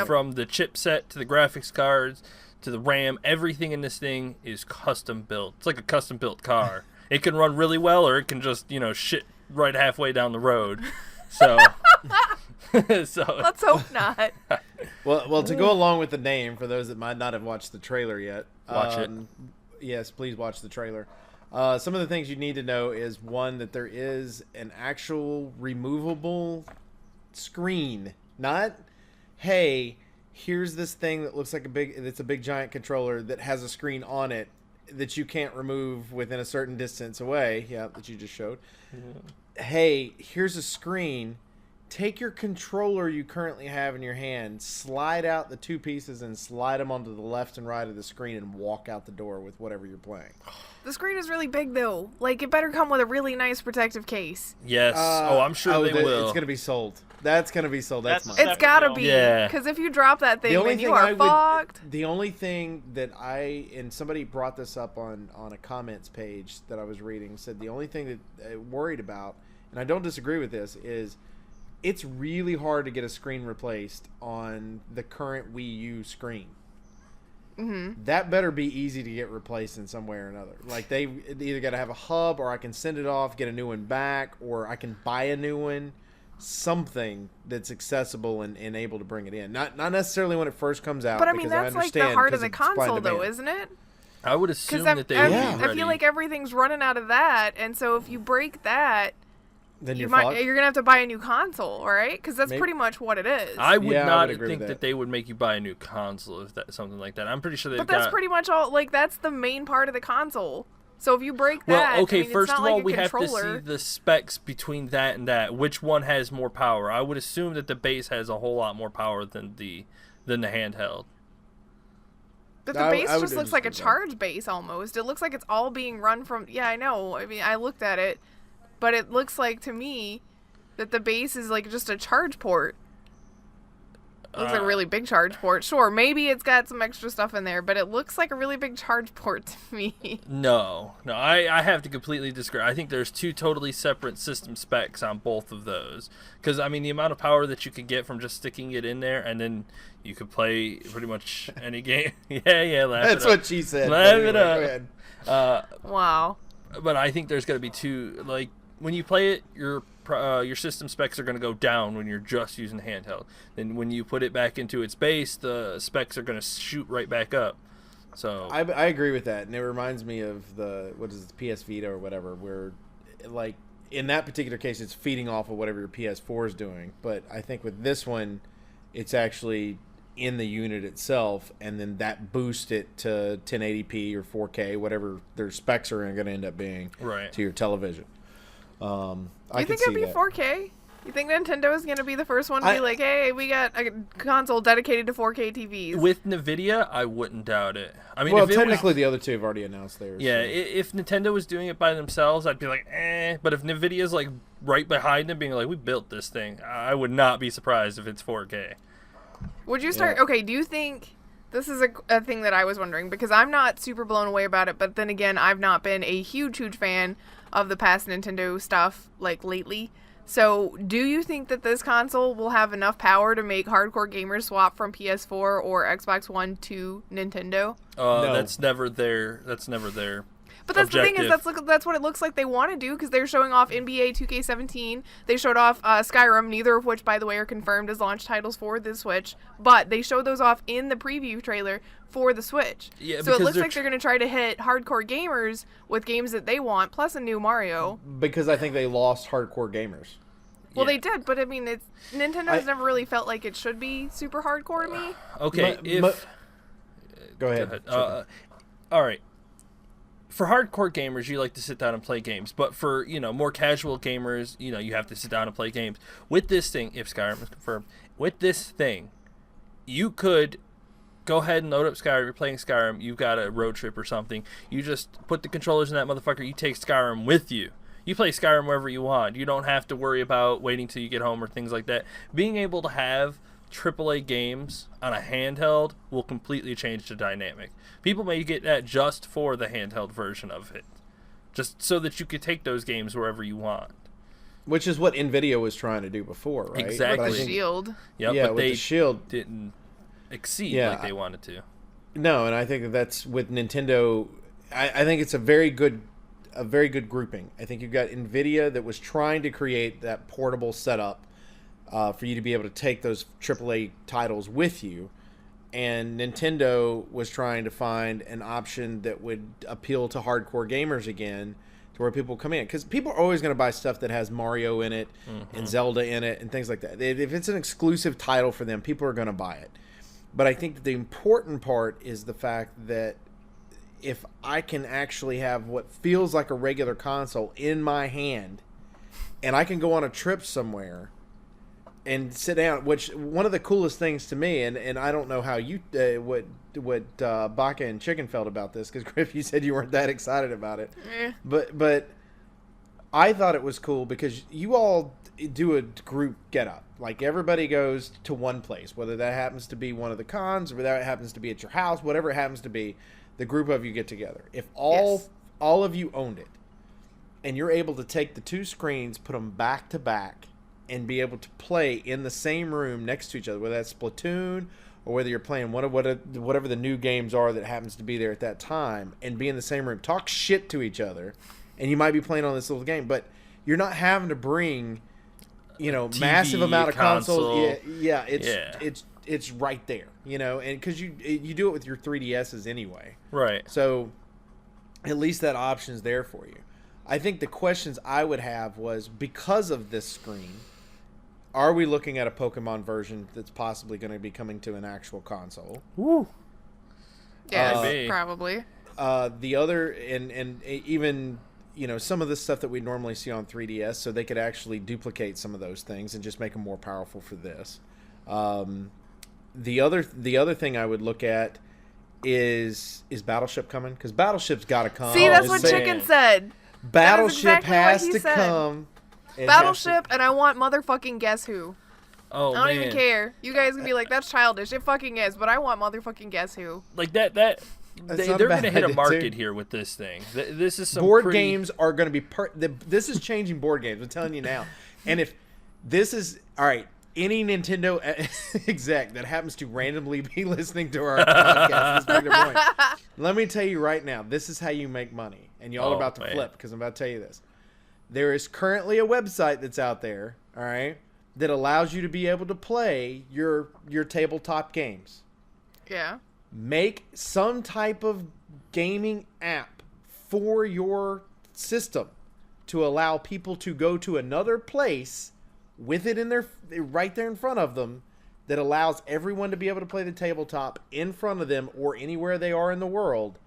from the chipset to the graphics cards to the RAM. Everything in this thing is custom built. It's like a custom built car. It can run really well, or it can just shit right halfway down the road. So, Let's hope not. Well, to go along with the name, for those that might not have watched the trailer yet, Watch it. Yes, please watch the trailer. Some of the things you need to know is, one, that there is an actual removable screen. Not, hey, here's this thing that looks like it's a big giant controller that has a screen on it that you can't remove within a certain distance away. Yeah, that you just showed. Hey, here's a screen. take your controller you currently have in your hand, slide out the two pieces, and slide them onto the left and right of the screen, and walk out the door with whatever you're playing. The screen is really big, though. Like, it better come with a really nice protective case. Yes. I'm sure they will. It's going to be sold. That's going to be sold. That's mine. It's got to be. Yeah. Because if you drop that thing, then you are fucked. The only thing that and somebody brought this up on a comments page that I was reading, said the only thing that I worried about, and I don't disagree with this, is it's really hard to get a screen replaced on the current Wii U screen. Mm-hmm. That better be easy to get replaced in some way or another. Like, they either got to have a hub, or I can send it off, get a new one back, or I can buy a new one. Something that's accessible and able to bring it in. Not necessarily when it first comes out. But I mean, that's like the heart of the console, though, isn't it? I would assume that they would be ready. I feel like everything's running out of that, and so if you break that, then you're gonna have to buy a new console, right? Because that's pretty much what it is. I would not think that they would make you buy a new console if that's something like that. I'm pretty sure But that's pretty much all. Like, that's the main part of the console. So if you break that, well, okay. I mean, first it's not of all, like we have to controller. see the specs between that and that. Which one has more power? I would assume that the base has a whole lot more power than the handheld. But the base just looks like a charge base almost. It looks like it's all being run from. Yeah, I know. I mean, I looked at it, but it looks like to me that the base is like just a charge port. Looks like a really big charge port. Sure, maybe it's got some extra stuff in there, but it looks like a really big charge port to me. No, I have to completely disagree. I think there's two totally separate system specs on both of those. Because, I mean, the amount of power that you could get from just sticking it in there, and then you could play pretty much any game. yeah, laugh That's it up. what she said. Laugh it up. Wow. But I think there's going to be two, like, when you play it, your system specs are going to go down when you're just using handheld. Then when you put it back into its base, the specs are going to shoot right back up. So I agree with that, and it reminds me of the PS Vita or whatever, where, like, in that particular case, it's feeding off of whatever your PS4 is doing. But I think with this one, it's actually in the unit itself, and then that boosts it to 1080p or 4K, whatever their specs are going to end up being, right, to your television. You think it'll be 4K? You think Nintendo is going to be the first one to be like, hey, we got a console dedicated to 4K TVs? With NVIDIA, I wouldn't doubt it. I mean, well, technically the other two have already announced theirs. Yeah, so. If Nintendo was doing it by themselves, I'd be like, eh. But if NVIDIA's like right behind them being like, we built this thing, I would not be surprised if it's 4K. Would you start... Yeah. Okay, do you think... This is a thing that I was wondering, because I'm not super blown away about it, but then again, I've not been a huge fan of the past Nintendo stuff, like, lately. So, do you think that this console will have enough power to make hardcore gamers swap from PS4 or Xbox One to Nintendo? No. That's never their But that's objective. The thing is, that's what it looks like they want to do, because they're showing off NBA 2K17. They showed off Skyrim, neither of which, by the way, are confirmed as launch titles for the Switch. But they showed those off in the preview trailer for the Switch. Yeah, so it looks like they're going to try to hit hardcore gamers with games that they want, plus a new Mario. Because I think they lost hardcore gamers. Well, they did, but I mean, Nintendo's never really felt like it should be super hardcore to me. Okay, go ahead. All right. For hardcore gamers, you like to sit down and play games, but for, more casual gamers, you have to sit down and play games. With this thing, if Skyrim is confirmed, with this thing, you could go ahead and load up Skyrim. You're playing Skyrim, you've got a road trip or something. You just put the controllers in that motherfucker, you take Skyrim with you. You play Skyrim wherever you want. You don't have to worry about waiting till you get home or things like that. Being able to have AAA games on a handheld will completely change the dynamic. People may get that just for the handheld version of it, just so that you could take those games wherever you want. Which is what NVIDIA was trying to do before, right? Exactly. With the Shield. Yep, yeah, but with they the Shield didn't exceed like they wanted to. No, and I think that's with Nintendo. I think it's a very good grouping. I think you've got NVIDIA that was trying to create that portable setup for you to be able to take those AAA titles with you, and Nintendo was trying to find an option that would appeal to hardcore gamers again, to where people come in, because people are always going to buy stuff that has Mario in it and Zelda in it and things like that. If it's an exclusive title for them, people are going to buy it. But I think that the important part is the fact that if I can actually have what feels like a regular console in my hand, and I can go on a trip somewhere, and sit down. Which one of the coolest things to me, and I don't know how you what Baca and Chicken felt about this, because Griff, you said you weren't that excited about it, but I thought it was cool because you all do a group get up. Like everybody goes to one place, whether that happens to be one of the cons, or whether that happens to be at your house, whatever it happens to be, the group of you get together. If all of you owned it, and you're able to take the two screens, put them back to back, and be able to play in the same room next to each other, whether that's Splatoon or whether you're playing whatever the new games are that happens to be there at that time, and be in the same room, talk shit to each other, and you might be playing on this little game, but you're not having to bring, TV, massive amount of consoles. Yeah, it's right there, and because you do it with your 3DSs anyway, right? So at least that option's there for you. I think the questions I would have was, because of this screen, are we looking at a Pokemon version that's possibly going to be coming to an actual console? Woo. Yeah, probably. The other, and even, some of the stuff that we normally see on 3DS, so they could actually duplicate some of those things and just make them more powerful for this. The other thing I would look at is Battleship coming? Because Battleship's got to come. See, that's what Chicken said. Battleship has to come. Battleship, and I want motherfucking Guess Who. Oh, I don't even care. You guys can be like, that's childish. It fucking is, but I want motherfucking Guess Who. Like they're going to hit a market here with this thing. This is some board games are going to be this is changing board games. I'm telling you now. And if this is all right, any Nintendo exec that happens to randomly be listening to our podcast, let me tell you right now, this is how you make money. And y'all are about to flip, because I'm about to tell you this. There is currently a website that's out there, all right, that allows you to be able to play your tabletop games. Yeah. Make some type of gaming app for your system to allow people to go to another place with it right there in front of them, that allows everyone to be able to play the tabletop in front of them or anywhere they are in the world,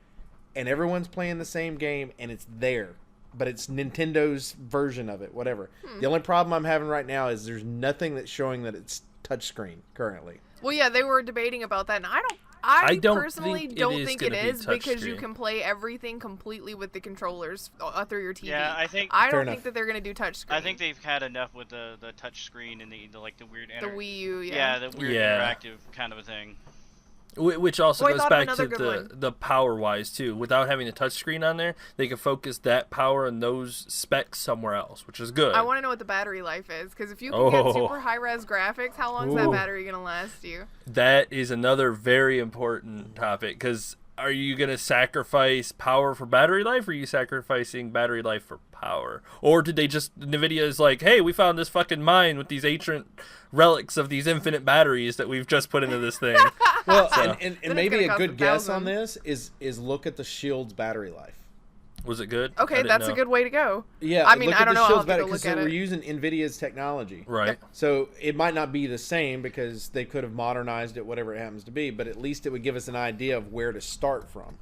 and everyone's playing the same game, and it's there, but it's Nintendo's version of it, whatever. The only problem I'm having right now is there's nothing that's showing that it's touchscrrough currently. Well, yeah, they were debating about that, and I personally don't think it is, because you can play everything completely with the controllers through your TV. Yeah, I don't think that they're gonna do touchscreen. I think they've had enough with the touchscreen and the weird the Wii U. Yeah, the weird interactive kind of a thing. Which also goes back to the power-wise, too. Without having the touchscreen on there, they can focus that power and those specs somewhere else, which is good. I want to know what the battery life is, because if you can get super high-res graphics, how long is that battery going to last you? That is another very important topic, because are you going to sacrifice power for battery life, or are you sacrificing battery life for power? Or did they just, NVIDIA is like, hey, we found this fucking mine with these ancient relics of these infinite batteries that we've just put into this thing. Well, so. and maybe a good guess on this is look at the Shield's battery life. Was it good? Okay, that's a good way to go. Yeah, I mean, I don't know. I'll have to look at it. We're using NVIDIA's technology. Right. So it might not be the same, because they could have modernized it, whatever it happens to be, but at least it would give us an idea of where to start from.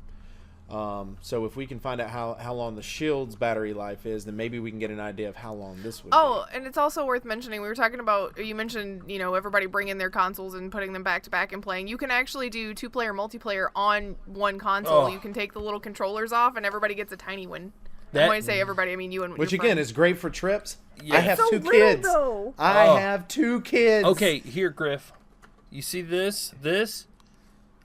So if we can find out how long the Shield's battery life is, then maybe we can get an idea of how long this would be. And it's also worth mentioning, we were talking about, you mentioned, everybody bringing their consoles and putting them back to back and playing. You can actually do 2-player multiplayer on one console. You can take the little controllers off and everybody gets a tiny one. When I say everybody, I mean you and which your again friends. is great for trips. Yeah. I have two kids. Though. I have 2 kids. Okay, here, Griff. You see this?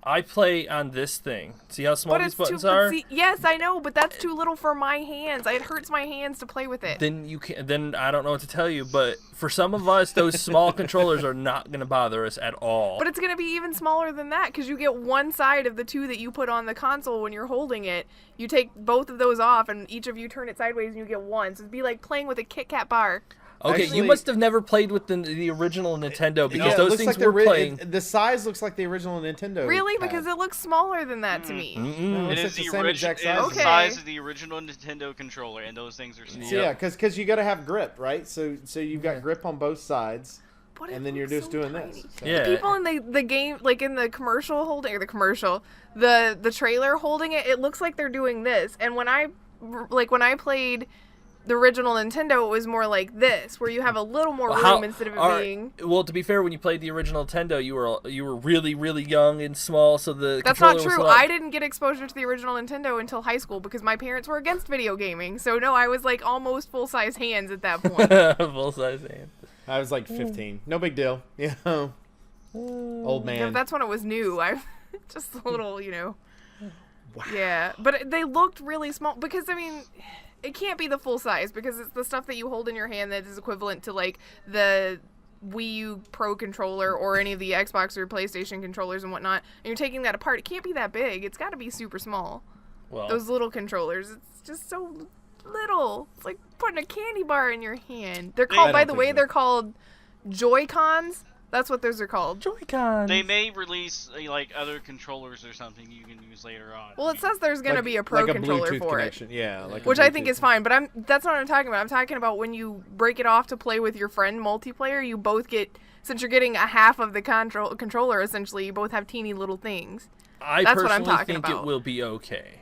I play on this thing. See how small these buttons are? Yes, I know, but that's too little for my hands. It hurts my hands to play with it. Then I don't know what to tell you, but for some of us, those small controllers are not going to bother us at all. But it's going to be even smaller than that, because you get one side of the 2 that you put on the console when you're holding it. You take both of those off, and each of you turn it sideways, and you get one. So it'd be like playing with a Kit Kat bar. Okay, you must have never played with the original Nintendo, because those things we're playing. The size looks like the original Nintendo. Really? Because it looks smaller than that to me. No, it is the size of the original Nintendo controller, and those things are small. Yeah, because you got to have grip, right? So you've got grip on both sides. And then you're just doing this. So. Yeah. The people in the game, like in the commercial holding, or the trailer holding it, it looks like they're doing this. And when I played the original Nintendo, it was more like this, where you have a little more room instead of it being. Well, to be fair, when you played the original Nintendo, you were really, really young and small, so the That's not true. I didn't get exposure to the original Nintendo until high school because my parents were against video gaming. So no, I was like almost full-size hands at that point. Full-size hands. I was like 15. No big deal. Yeah. Old man. Yeah, that's when it was new. I just a little, Wow. Yeah, but they looked really small because I mean, it can't be the full size because it's the stuff that you hold in your hand that is equivalent to like the Wii U Pro controller or any of the Xbox or PlayStation controllers and whatnot. And you're taking that apart. It can't be that big. It's got to be super small. Well, those little controllers, it's just so little. It's like putting a candy bar in your hand. They're called, by the way, they're called Joy-Cons. That's what those are called. Joy-Cons. They may release like other controllers or something you can use later on. Well, it says there's going to be a Pro controller Bluetooth for connection. it. Yeah, like which I think is fine, but that's not what I'm talking about. I'm talking about when you break it off to play with your friend multiplayer, you both get, since you're getting a half of the controller essentially, you both have teeny little things. That's what I'm talking about. It will be okay.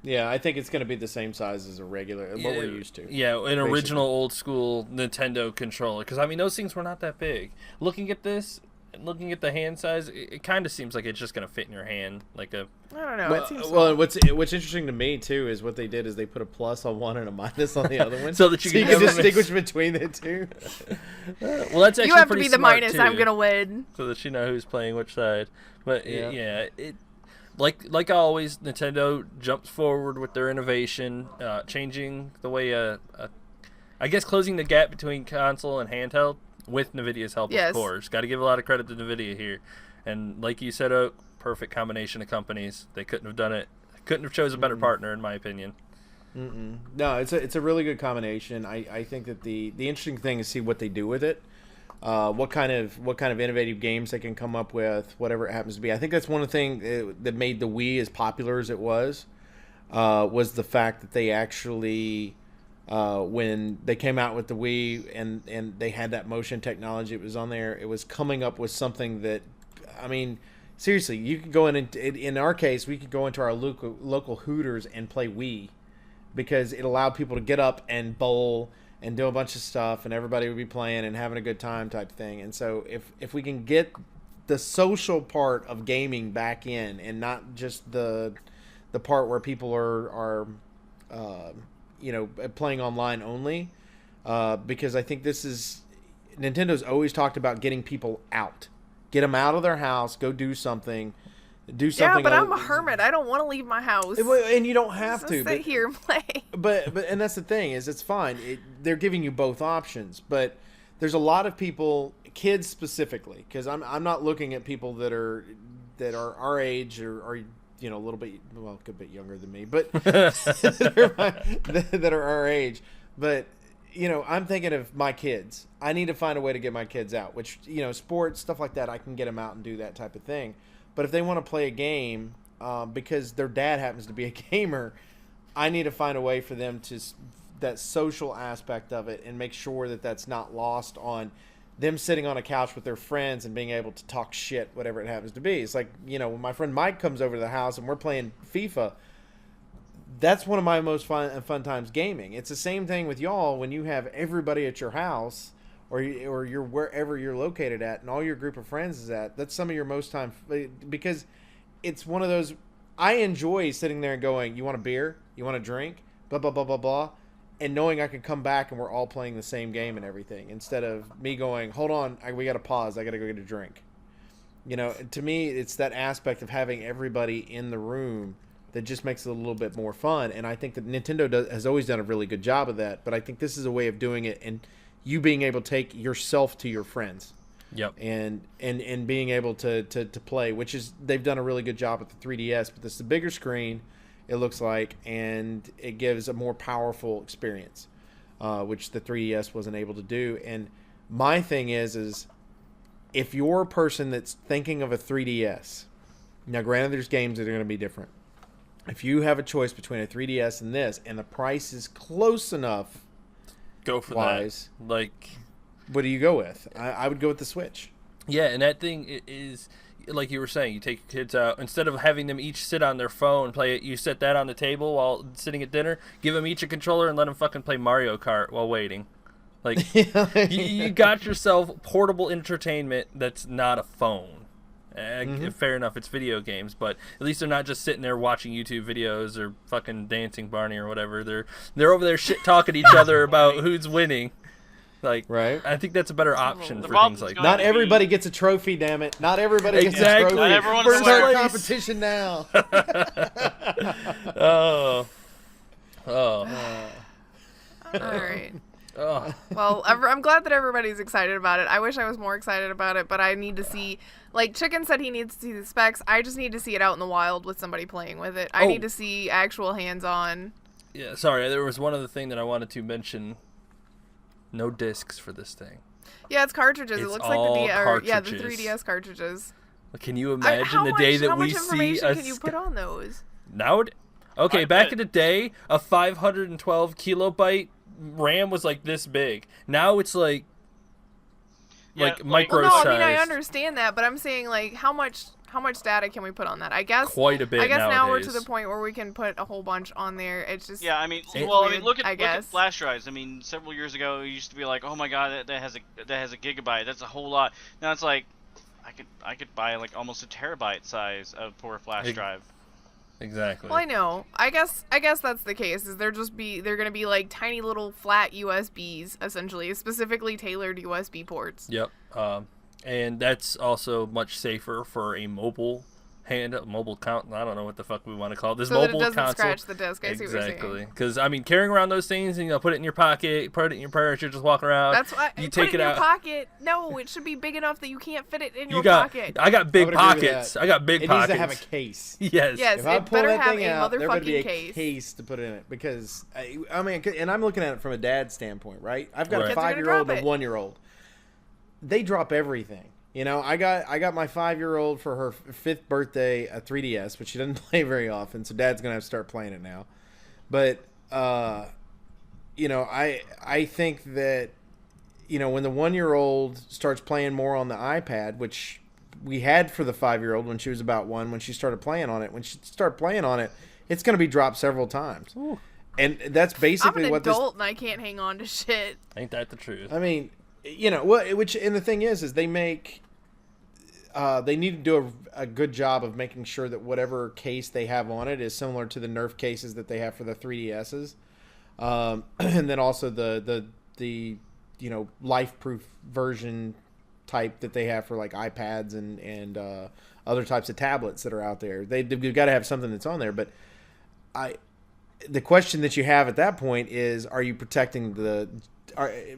Yeah, I think it's going to be the same size as a regular, what we're used to. Yeah, an original old school Nintendo controller. Because, I mean, those things were not that big. Looking at this, looking at the hand size, it kind of seems like it's just going to fit in your hand. Like a. I don't know. It seems what's interesting to me, too, is what they did is they put a plus on one and a minus on the other one. so that you can distinguish between the two. Well, that's actually you have to be the minus. Too, I'm going to win. So that you know who's playing which side. But, Like always, Nintendo jumps forward with their innovation, changing the way I guess closing the gap between console and handheld with NVIDIA's help, of course. Got to give a lot of credit to NVIDIA here. And like you said, Oak, perfect combination of companies. They couldn't have done it. Couldn't have chosen a better partner, in my opinion. No, it's a really good combination. I think that the interesting thing is see what they do with it. What kind of innovative games they can come up with, whatever it happens to be. I think that's one of the things that made the Wii as popular as it was the fact that they actually, when they came out with the Wii and they had that motion technology, it was on there. It was coming up with something that, I mean, seriously, you could go in our case, we could go into our local Hooters and play Wii because it allowed people to get up and bowl and do a bunch of stuff, and everybody would be playing and having a good time type thing. And so if we can get the social part of gaming back in and not just the part where people are playing online only, because I think Nintendo's always talked about getting people out. Get them out of their house, go do something. Yeah, but I'm a hermit. I don't want to leave my house. And you don't have to. Sit here and play. But and that's the thing is it's fine. They're giving you both options. But there's a lot of people, kids specifically, because I'm not looking at people that are our age or a little bit, well, a good bit younger than me, but that are our age. But I'm thinking of my kids. I need to find a way to get my kids out. Which sports, stuff like that, I can get them out and do that type of thing. But if they want to play a game because their dad happens to be a gamer, I need to find a way for them to that social aspect of it and make sure that that's not lost on them sitting on a couch with their friends and being able to talk shit, whatever it happens to be. It's like, when my friend Mike comes over to the house and we're playing FIFA, that's one of my most fun times gaming. It's the same thing with y'all when you have everybody at your house or you're wherever you're located at and all your group of friends is at. That's some of your most time, because it's one of those, I enjoy sitting there and going, you want a beer? You want a drink? Blah, blah, blah, blah, blah. And knowing I can come back and we're all playing the same game and everything, instead of me going, hold on, we got to pause. I got to go get a drink. To me, it's that aspect of having everybody in the room that just makes it a little bit more fun. And I think that Nintendo has always done a really good job of that. But I think this is a way of doing it, and you being able to take yourself to your friends. Yep. And being able to play, which is, they've done a really good job with the 3DS, but this is a bigger screen, it looks like, and it gives a more powerful experience, which the 3DS wasn't able to do. And my thing is if you're a person that's thinking of a 3DS, now granted there's games that are going to be different. If you have a choice between a 3DS and this, and the price is close enough, go for that. Like, what do you go with? I would go with the Switch. Yeah, and that thing is, like you were saying, you take your kids out, instead of having them each sit on their phone, play it, you set that on the table while sitting at dinner, give them each a controller and let them fucking play Mario Kart while waiting. Like, you got yourself portable entertainment that's not a phone. Fair enough, it's video games, but at least they're not just sitting there watching YouTube videos or fucking Dancing Barney or whatever. They're over there shit talking to each other about who's winning. Like, right. I think that's a better option for things like that. Not everybody gets a trophy, damn it. Not everybody gets a trophy. Not everyone's First start competition now. All right. Oh. Well, I'm glad that everybody's excited about it. I wish I was more excited about it, but I need to see, like Chicken said he needs to see the specs. I just need to see it out in the wild with somebody playing with it. I need to see actual hands-on. Yeah, sorry, there was one other thing that I wanted to mention. No discs for this thing. Yeah, it's cartridges. It looks like the 3DS cartridges. Can you imagine the day that we see How much information can you put on those? Back in the day, a 512 kilobyte RAM was like this big. Now it's like micro size. No, I mean I understand that, but I'm saying like how much data can we put on that? I guess quite a bit. I guess nowadays. Now we're to the point where we can put a whole bunch on there. It's just look at flash drives. I mean, several years ago it used to be like, oh my god, that has a gigabyte. That's a whole lot. Now it's like I could buy like almost a terabyte size of poor flash drive. Exactly. Well, I know. I guess that's the case. Is they're gonna be like tiny little flat USBs, essentially, specifically tailored USB ports. Yep. And that's also much safer for a mobile count. I don't know what the fuck we want to call it. This so mobile that it doesn't console. Scratch the disc. I see what you're saying. Exactly. Because I mean, carrying around those things and put it in your pocket, put it in your purse. You're just walking around. That's why you put take it in out. Your pocket. No, it should be big enough that you can't fit it in your pocket. I got big pockets. It needs to have a case. Yes. Yes. If I pull that thing out, there better be a case. case to put in it because I mean, and I'm looking at it from a dad's standpoint, right? I've got a 5-year-old and a 1-year-old. They drop everything. You know, I got my 5-year-old for her 5th birthday a 3DS, but she doesn't play very often, so Dad's gonna have to start playing it now. But you know, I think that when the 1-year-old starts playing more on the iPad, which we had for the 5-year-old when she was about 1, when she started playing on it, it's gonna be dropped several times. Ooh. And that's basically I'm what an adult and I can't hang on to shit. Ain't that the truth? I mean, and the thing is they make. They need to do a good job of making sure that whatever case they have on it is similar to the Nerf cases that they have for the 3DSs, and then also the life-proof version type that they have for like iPads and other types of tablets that are out there. They've got to have something that's on there. But the question that you have at that point is, are you protecting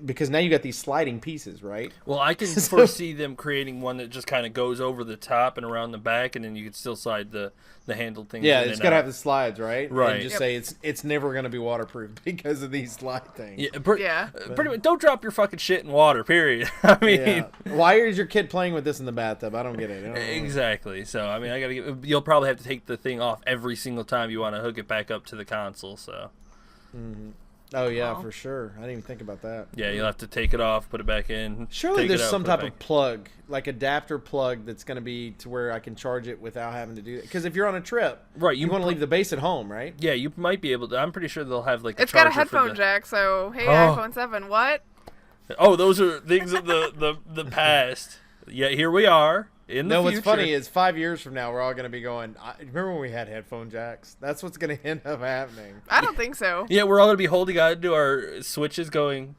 because now you got these sliding pieces, right? Well, I can foresee them creating one that just kind of goes over the top and around the back, and then you can still slide the handle things. Yeah, it's got to have the slides, right? Right. And just say it's never going to be waterproof because of these slide things. Yeah, pretty much. Don't drop your fucking shit in water. Period. I mean, why is your kid playing with this in the bathtub? I don't get it. Exactly. So I mean, you'll probably have to take the thing off every single time you want to hook it back up to the console. So. Mm-hmm. Oh, yeah, for sure. I didn't even think about that. Yeah, you'll have to take it off, put it back in. Surely there's some type of plug, like adapter plug, that's going to be to where I can charge it without having to do that. Because if you're on a trip, right, you want to leave the base at home, right? Yeah, you might be able to. I'm pretty sure they'll have like a It's got a charger headphone jack, so hey, iPhone 7, what? Oh, those are things of the past. Yeah, here we are. What's funny is 5 years from now, we're all going to be going, remember when we had headphone jacks? That's what's going to end up happening. I don't think so. Yeah, we're all going to be holding on to our switches going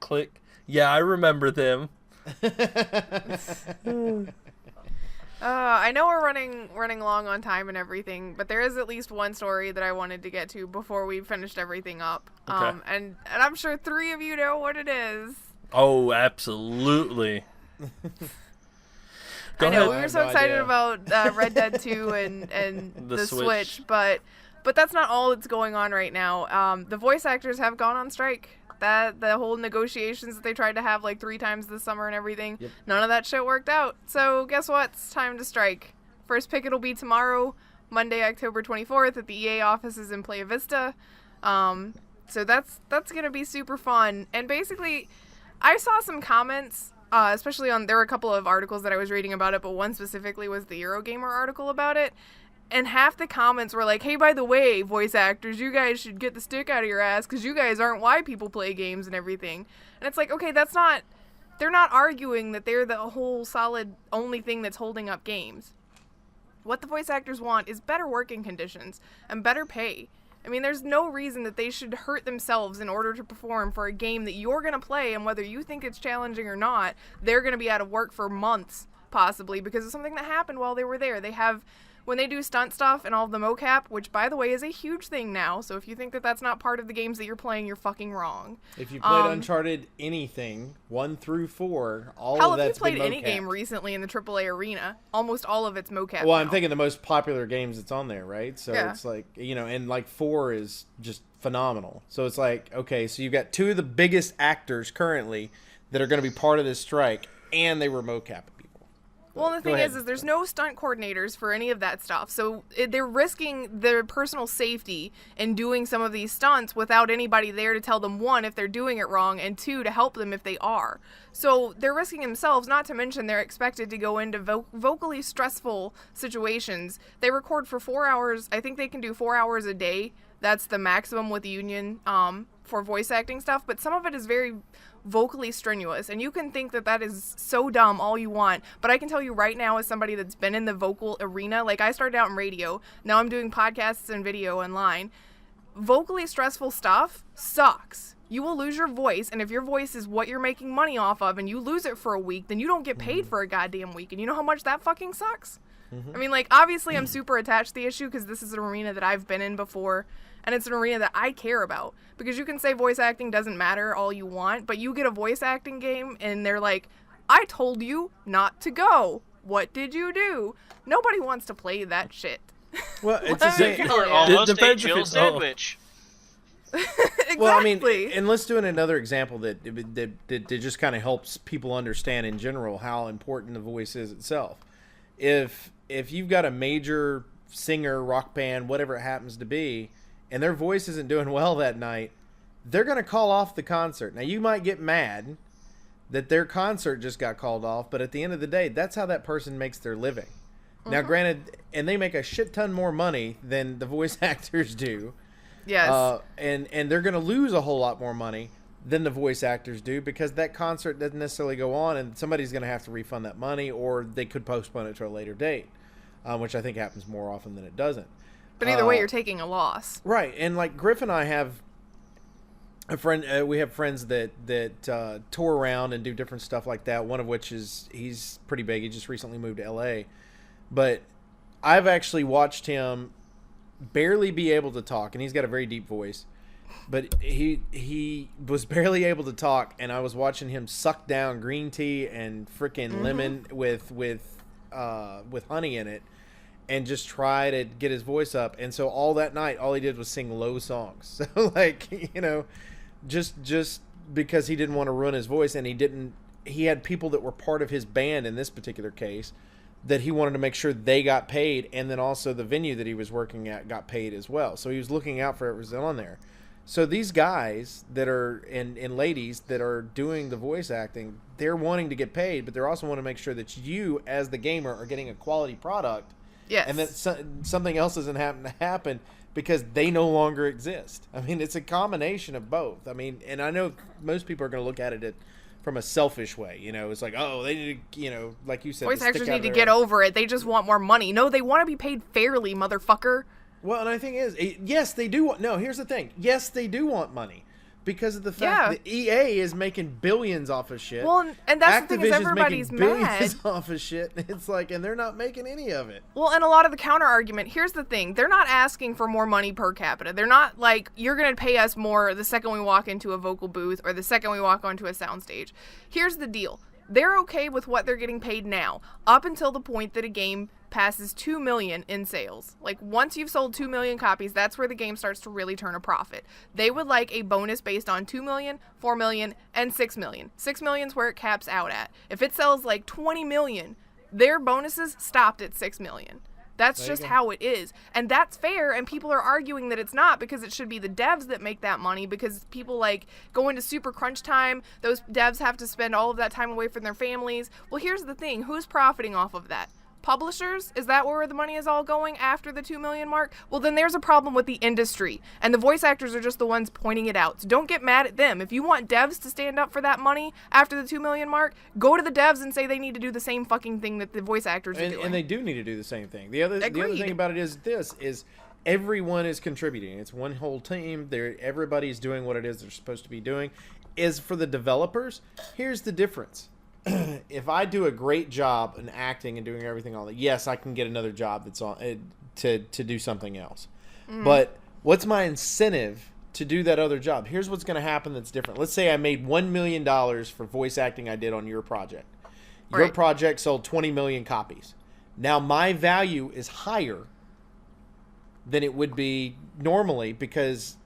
click. Yeah, I remember them. I know we're running long on time and everything, but there is at least one story that I wanted to get to before we finished everything up. Okay. And I'm sure 3 of you know what it is. Oh, absolutely. I know, we were so excited about Red Dead 2 and the Switch, but that's not all that's going on right now. The voice actors have gone on strike. The whole negotiations that they tried to have like 3 times this summer and everything, none of that shit worked out. So guess what? It's time to strike. First picket will be tomorrow, Monday, October 24th at the EA offices in Playa Vista. So that's going to be super fun. And basically, I saw some comments especially there were a couple of articles that I was reading about it, but one specifically was the Eurogamer article about it. And half the comments were like, hey, by the way, voice actors, you guys should get the stick out of your ass because you guys aren't why people play games and everything. And it's like, okay, they're not arguing that they're the whole solid only thing that's holding up games. What the voice actors want is better working conditions and better pay. I mean, there's no reason that they should hurt themselves in order to perform for a game that you're going to play, and whether you think it's challenging or not, they're going to be out of work for months, possibly, because of something that happened while they were there. When they do stunt stuff and all of the mocap, which, by the way, is a huge thing now, so if you think that that's not part of the games that you're playing, you're fucking wrong. If you played Uncharted anything, 1 through 4, all hell, of that's been if you played any mocapped. game recently in the AAA arena, almost all of it's mocap. Well, now. I'm thinking the most popular games that's on there, right? So Yeah. it's like, and like 4 is just phenomenal. So it's like, okay, so you've got 2 of the biggest actors currently that are going to be part of this strike, and they were mocap. Well, and the thing is there's no stunt coordinators for any of that stuff. So they're risking their personal safety in doing some of these stunts without anybody there to tell them, 1, if they're doing it wrong, and 2, to help them if they are. So they're risking themselves, not to mention they're expected to go into vocally stressful situations. They record for 4 hours. I think they can do 4 hours a day. That's the maximum with the union for voice acting stuff. But some of it is very vocally strenuous, and you can think that that is so dumb all you want, but I can tell you right now, as somebody that's been in the vocal arena, like I started out in radio, now I'm doing podcasts and video online, vocally stressful stuff sucks. You will lose your voice, and if your voice is what you're making money off of and you lose it for a week, then you don't get paid for a goddamn week, and you know how much that fucking sucks? I mean, like, obviously I'm super attached to the issue because this is an arena that I've been in before, and it's an arena that I care about. Because you can say voice acting doesn't matter all you want, but you get a voice acting game and they're like, I told you not to go. What did you do? Nobody wants to play that shit. Well, it's the same. You're almost a Jill sandwich. Exactly. Well, I mean, and let's do another example that just kind of helps people understand in general how important the voice is itself. If you've got a major singer, rock band, whatever it happens to be, and their voice isn't doing well that night, they're going to call off the concert. Now, you might get mad that their concert just got called off, but at the end of the day, that's how that person makes their living. Now, granted, and they make a shit ton more money than the voice actors do. Yes. And they're going to lose a whole lot more money than the voice actors do because that concert doesn't necessarily go on, and somebody's going to have to refund that money, or they could postpone it to a later date, which I think happens more often than it doesn't. But either way, you're taking a loss. Right. And like Griff and I have a friend, we have friends that tour around and do different stuff like that. One of which is, he's pretty big. He just recently moved to LA. But I've actually watched him barely be able to talk, and he's got a very deep voice. But he was barely able to talk, and I was watching him suck down green tea and freaking lemon with honey in it, and just try to get his voice up. And so all that night, all he did was sing low songs. So like, just because he didn't want to ruin his voice, and he had people that were part of his band in this particular case that he wanted to make sure they got paid, and then also the venue that he was working at got paid as well. So he was looking out for everyone on there. So these guys that are, and ladies that are doing the voice acting, they're wanting to get paid, but they're also wanting to make sure that you, as the gamer, are getting a quality product. Yes. And that something else doesn't happen because they no longer exist. I mean, it's a combination of both. I mean, and I know most people are going to look at it from a selfish way. It's like, oh, they need to, like you said, voice actors need to get over it. They just want more money. No, they want to be paid fairly, motherfucker. Well, and I think yes, they do want. No, here's the thing. Yes, they do want money because of the fact that EA is making billions off of shit. Well, and that's the thing is everybody's making billions mad off of shit. It's like, and they're not making any of it. Well, and a lot of the counter argument. Here's the thing: they're not asking for more money per capita. They're not like, you're gonna pay us more the second we walk into a vocal booth or the second we walk onto a soundstage. Here's the deal: they're okay with what they're getting paid now, up until the point that a game passes 2 million in sales. Like, once you've sold 2 million copies, that's where the game starts to really turn a profit. They would like a bonus based on 2 million, 4 million, and 6 million. 6 million's where it caps out at. If it sells like 20 million, their bonuses stopped at 6 million. That's just how it is. And that's fair, and people are arguing that it's not because it should be the devs that make that money because people like go into super crunch time. Those devs have to spend all of that time away from their families. Well, here's the thing. Who's profiting off of that? Publishers? Is that where the money is all going after the 2 million mark? Well, then there's a problem with the industry, and the voice actors are just the ones pointing it out. So don't get mad at them. If you want devs to stand up for that money after the 2 million mark, go to the devs and say they need to do the same fucking thing that the voice actors are doing. And they do need to do the same thing. The other thing about it is everyone is contributing. It's one whole team. Everybody's doing what it is they're supposed to be doing. As for the developers, here's the difference. If I do a great job in acting and doing everything all that, yes, I can get another job that's on to do something else. But what's my incentive to do that other job? Here's what's going to happen that's different. Let's say I made $1 million for voice acting I did on your project. Your project sold 20 million copies. Now my value is higher than it would be normally because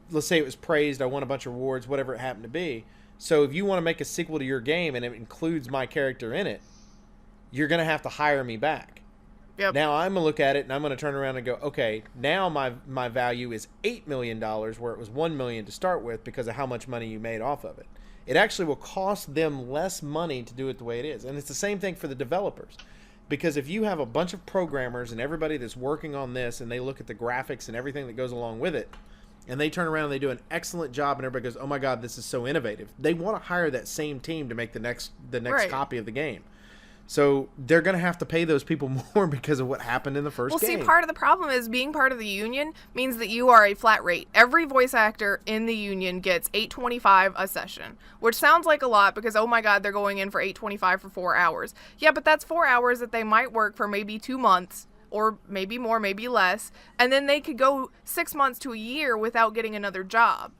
let's say it was praised, I won a bunch of awards, whatever it happened to be. So if you want to make a sequel to your game and it includes my character in it, you're going to have to hire me back. Yep. Now I'm going to look at it and I'm going to turn around and go, okay, now my value is $8 million where it was $1 million to start with because of how much money you made off of it. It actually will cost them less money to do it the way it is. And it's the same thing for the developers. Because if you have a bunch of programmers and everybody that's working on this and they look at the graphics and everything that goes along with it, and they turn around and they do an excellent job and everybody goes, oh my God, this is so innovative. They want to hire that same team to make the next copy of the game. So they're going to have to pay those people more because of what happened in the first game. Well, see, part of the problem is being part of the union means that you are a flat rate. Every voice actor in the union gets $8.25 a session, which sounds like a lot because, oh my God, they're going in for $8.25 for 4 hours. Yeah, but that's 4 hours that they might work for maybe 2 months. Or maybe more, maybe less, and then they could go 6 months to a year without getting another job.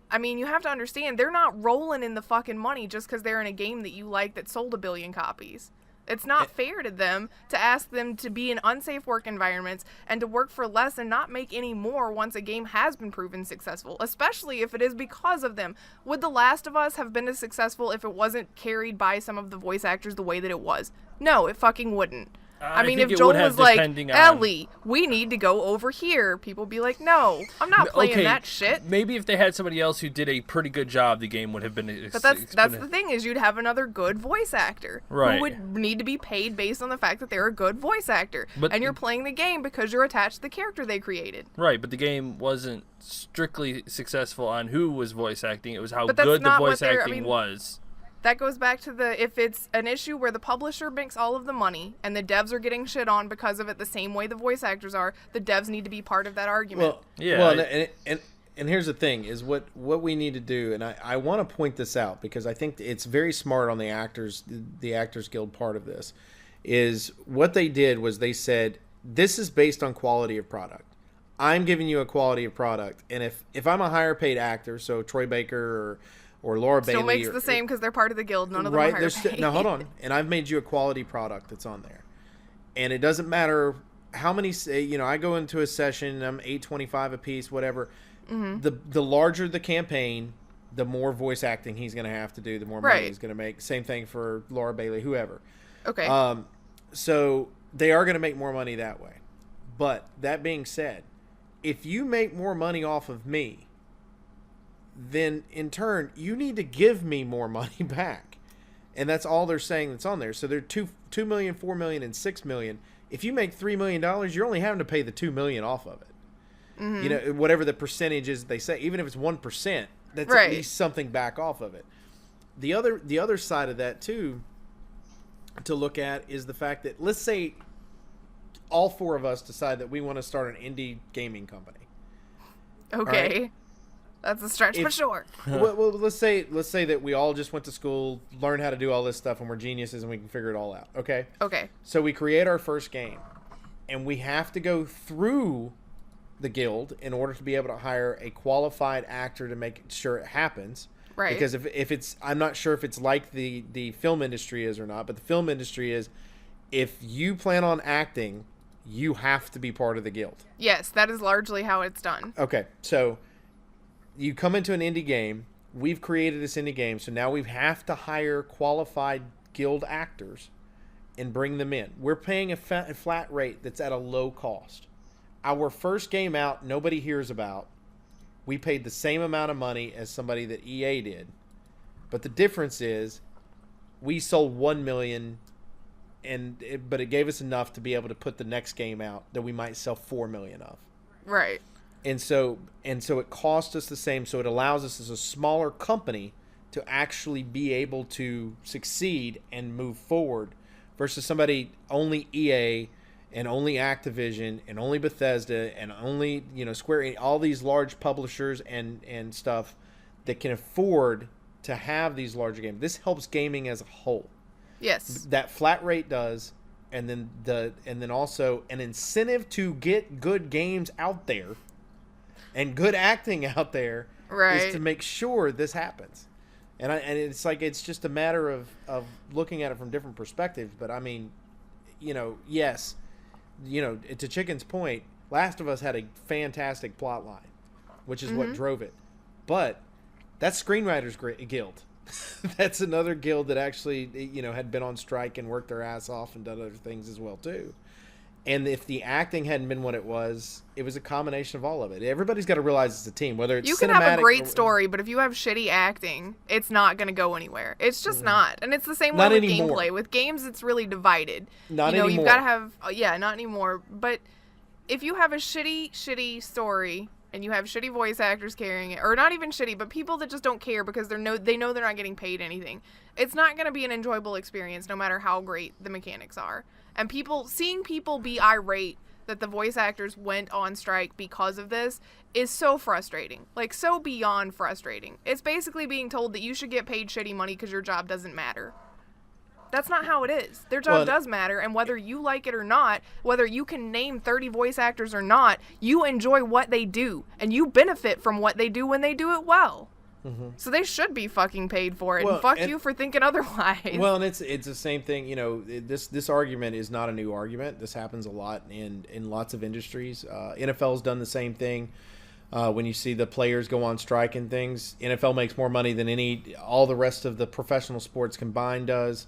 I mean, you have to understand, they're not rolling in the fucking money just because they're in a game that you like that sold 1 billion copies. It's not fair to them to ask them to be in unsafe work environments and to work for less and not make any more once a game has been proven successful, especially if it is because of them. Would The Last of Us have been as successful if it wasn't carried by some of the voice actors the way that it was? No, it fucking wouldn't. I mean, if Joel was like, Ellie, we need to go over here, people would be like, no, I'm not playing that shit. Maybe if they had somebody else who did a pretty good job, the game would have been... But that's the thing, is you'd have another good voice actor. Right. Who would need to be paid based on the fact that they're a good voice actor. And you're playing the game because you're attached to the character they created. Right, but the game wasn't strictly successful on who was voice acting. It was how good the voice acting was. That goes back to if it's an issue where the publisher makes all of the money and the devs are getting shit on because of it the same way the voice actors are, the devs need to be part of that argument. Well, yeah. Well, and here's the thing is what we need to do, and I want to point this out because I think it's very smart on the Actors Guild part of this, is what they did was they said, this is based on quality of product. I'm giving you a quality of product. And if I'm a higher paid actor, so Troy Baker or Laura Bailey. Still makes the same because they're part of the guild. None of them are higher paid. Now, hold on. And I've made you a quality product that's on there. And it doesn't matter how many, I go into a session, I'm $8.25 a piece, whatever. Mm-hmm. The larger the campaign, the more voice acting he's going to have to do, the more money he's going to make. Same thing for Laura Bailey, whoever. Okay. So they are going to make more money that way. But that being said, if you make more money off of me, then in turn, you need to give me more money back. And that's all they're saying that's on there. So they're $2 million, $4 million, and $6 million. If you make $3 million, you're only having to pay the $2 million off of it. Mm-hmm. Whatever the percentage is they say, even if it's 1%, that's at least something back off of it. The other side of that too, to look at, is the fact that, let's say all four of us decide that we want to start an indie gaming company. Okay. Right? That's a stretch, but sure. Well, let's say that we all just went to school, learned how to do all this stuff, and we're geniuses and we can figure it all out. Okay? Okay. So we create our first game, and we have to go through the guild in order to be able to hire a qualified actor to make sure it happens. Right. Because if it's, I'm not sure if it's like the film industry is or not, but the film industry is, if you plan on acting, you have to be part of the guild. Yes, that is largely how it's done. Okay, so you come into an indie game. We've created this indie game, so now we have to hire qualified guild actors and bring them in. We're paying a flat rate that's at a low cost. Our first game out, nobody hears about. We paid the same amount of money as somebody that EA did. But the difference is we sold 1 million, but it gave us enough to be able to put the next game out that we might sell 4 million of. Right. And so it cost us the same. So it allows us as a smaller company to actually be able to succeed and move forward versus somebody only EA and only Activision and only Bethesda and only, Square, all these large publishers and stuff that can afford to have these larger games. This helps gaming as a whole. Yes. That flat rate does, and then also an incentive to get good games out there and good acting out there is to make sure this happens. And it's like it's just a matter of looking at it from different perspectives. But I mean, yes, to Chicken's point, Last of Us had a fantastic plot line, which is what drove it. But that's Screenwriters Guild. That's another guild that actually, had been on strike and worked their ass off and done other things as well too. And if the acting hadn't been what it was a combination of all of it. Everybody's got to realize it's a team. Whether it's you can have a great story, but if you have shitty acting, it's not going to go anywhere. It's just not. And it's the same way with gameplay. With games, it's really divided. Not anymore. You've got to have, not anymore. But if you have a shitty story and you have shitty voice actors carrying it, or not even shitty, but people that just don't care because they know they're not getting paid anything, it's not going to be an enjoyable experience no matter how great the mechanics are. And seeing people be irate that the voice actors went on strike because of this is so frustrating. Like, so beyond frustrating. It's basically being told that you should get paid shitty money because your job doesn't matter. That's not how it is. Their job does matter, and whether you like it or not, whether you can name 30 voice actors or not, you enjoy what they do, and you benefit from what they do when they do it well. Mm-hmm. So they should be fucking paid for it, and fuck you for thinking otherwise. Well, and it's the same thing. This argument is not a new argument. This happens a lot in lots of industries. NFL's done the same thing. When you see the players go on strike and things, NFL makes more money than all the rest of the professional sports combined does.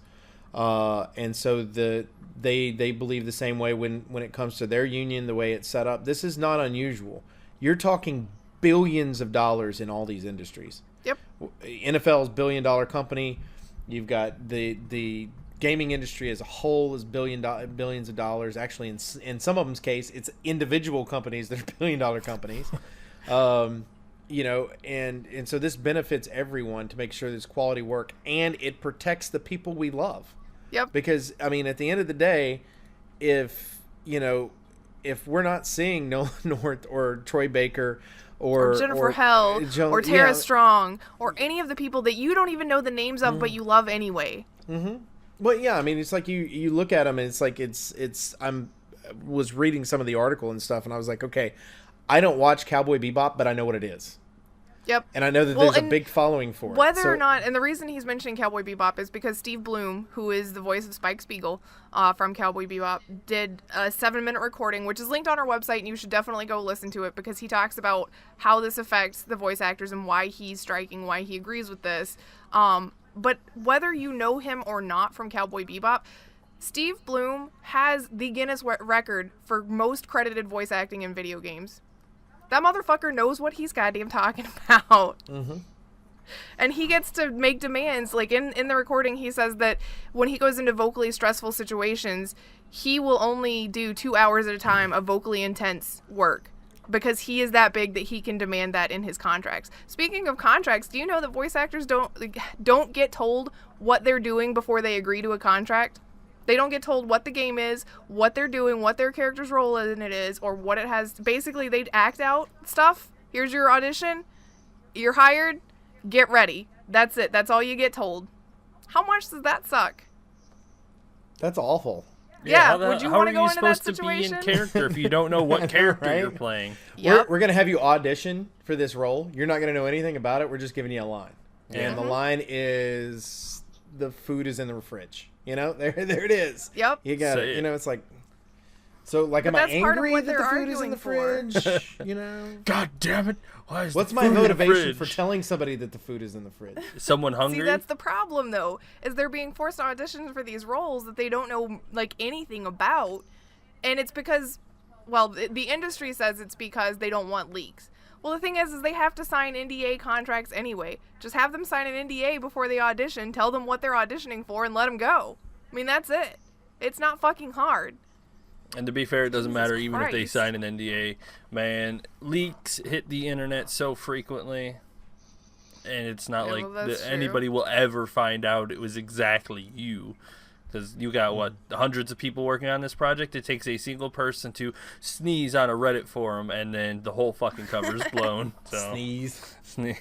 And so they believe the same way when it comes to their union, the way it's set up. This is not unusual. You're talking billions of dollars in all these industries. Yep. NFL's $1 billion company. You've got the gaming industry as a whole is billions of dollars. Actually, in some of them's case, it's individual companies that are $1 billion companies. And so this benefits everyone to make sure there's quality work, and it protects the people we love. Yep. Because I mean, at the end of the day, if we're not seeing Nolan North or Troy Baker or Jennifer Hell or Tara Strong or any of the people that you don't even know the names of, but you love anyway. Mm-hmm. Well, yeah, I mean, it's like you look at them and it's like was reading some of the article and stuff, and I was like, okay, I don't watch Cowboy Bebop, but I know what it is. Yep. And I know that there's a big following for it. Whether or not, and the reason he's mentioning Cowboy Bebop is because Steve Bloom, who is the voice of Spike Spiegel from Cowboy Bebop, did a 7-minute recording, which is linked on our website, and you should definitely go listen to it because he talks about how this affects the voice actors and why he's striking, why he agrees with this. But whether you know him or not from Cowboy Bebop, Steve Bloom has the Guinness record for most credited voice acting in video games. That motherfucker knows what he's goddamn talking about. Mm-hmm. And he gets to make demands. Like in the recording, he says that when he goes into vocally stressful situations, he will only do 2 hours at a time of vocally intense work because he is that big that he can demand that in his contracts. Speaking of contracts, do you know that voice actors don't get told what they're doing before they agree to a contract? They don't get told what the game is, what they're doing, what their character's role in it is, or what it has. Basically, they act out stuff. Here's your audition. You're hired. Get ready. That's it. That's all you get told. How much does that suck? That's awful. Yeah, would you want to go into that situation? How are you supposed to be in character if you don't know what character right? you're playing? Yep. We're going to have you audition for this role. You're not going to know anything about it. We're just giving you a line. Yeah. And the line is, the food is in the fridge. There it is. Yep. You got it. It's like, So, like, am I angry that the food is in the for. fridge? You know? God damn it! What's my motivation for telling somebody that the food is in the fridge? Someone hungry? See, that's the problem, though, is they're being forced to audition for these roles that they don't know, like, anything about. And it's because, well, the industry says it's because they don't want leaks. Well, the thing is they have to sign NDA contracts anyway. Just have them sign an NDA before they audition, tell them what they're auditioning for, and let them go. I mean, that's it. It's not fucking hard. And to be fair, it doesn't matter even if they Christ. sign an NDA. Man, leaks hit the internet so frequently, and it's not Yeah, like well, that's true. anybody will ever find out it was exactly you. Because you got, what, hundreds of people working on this project? It takes a single person to sneeze on a Reddit forum, and then the whole fucking cover's blown. So. Sneeze.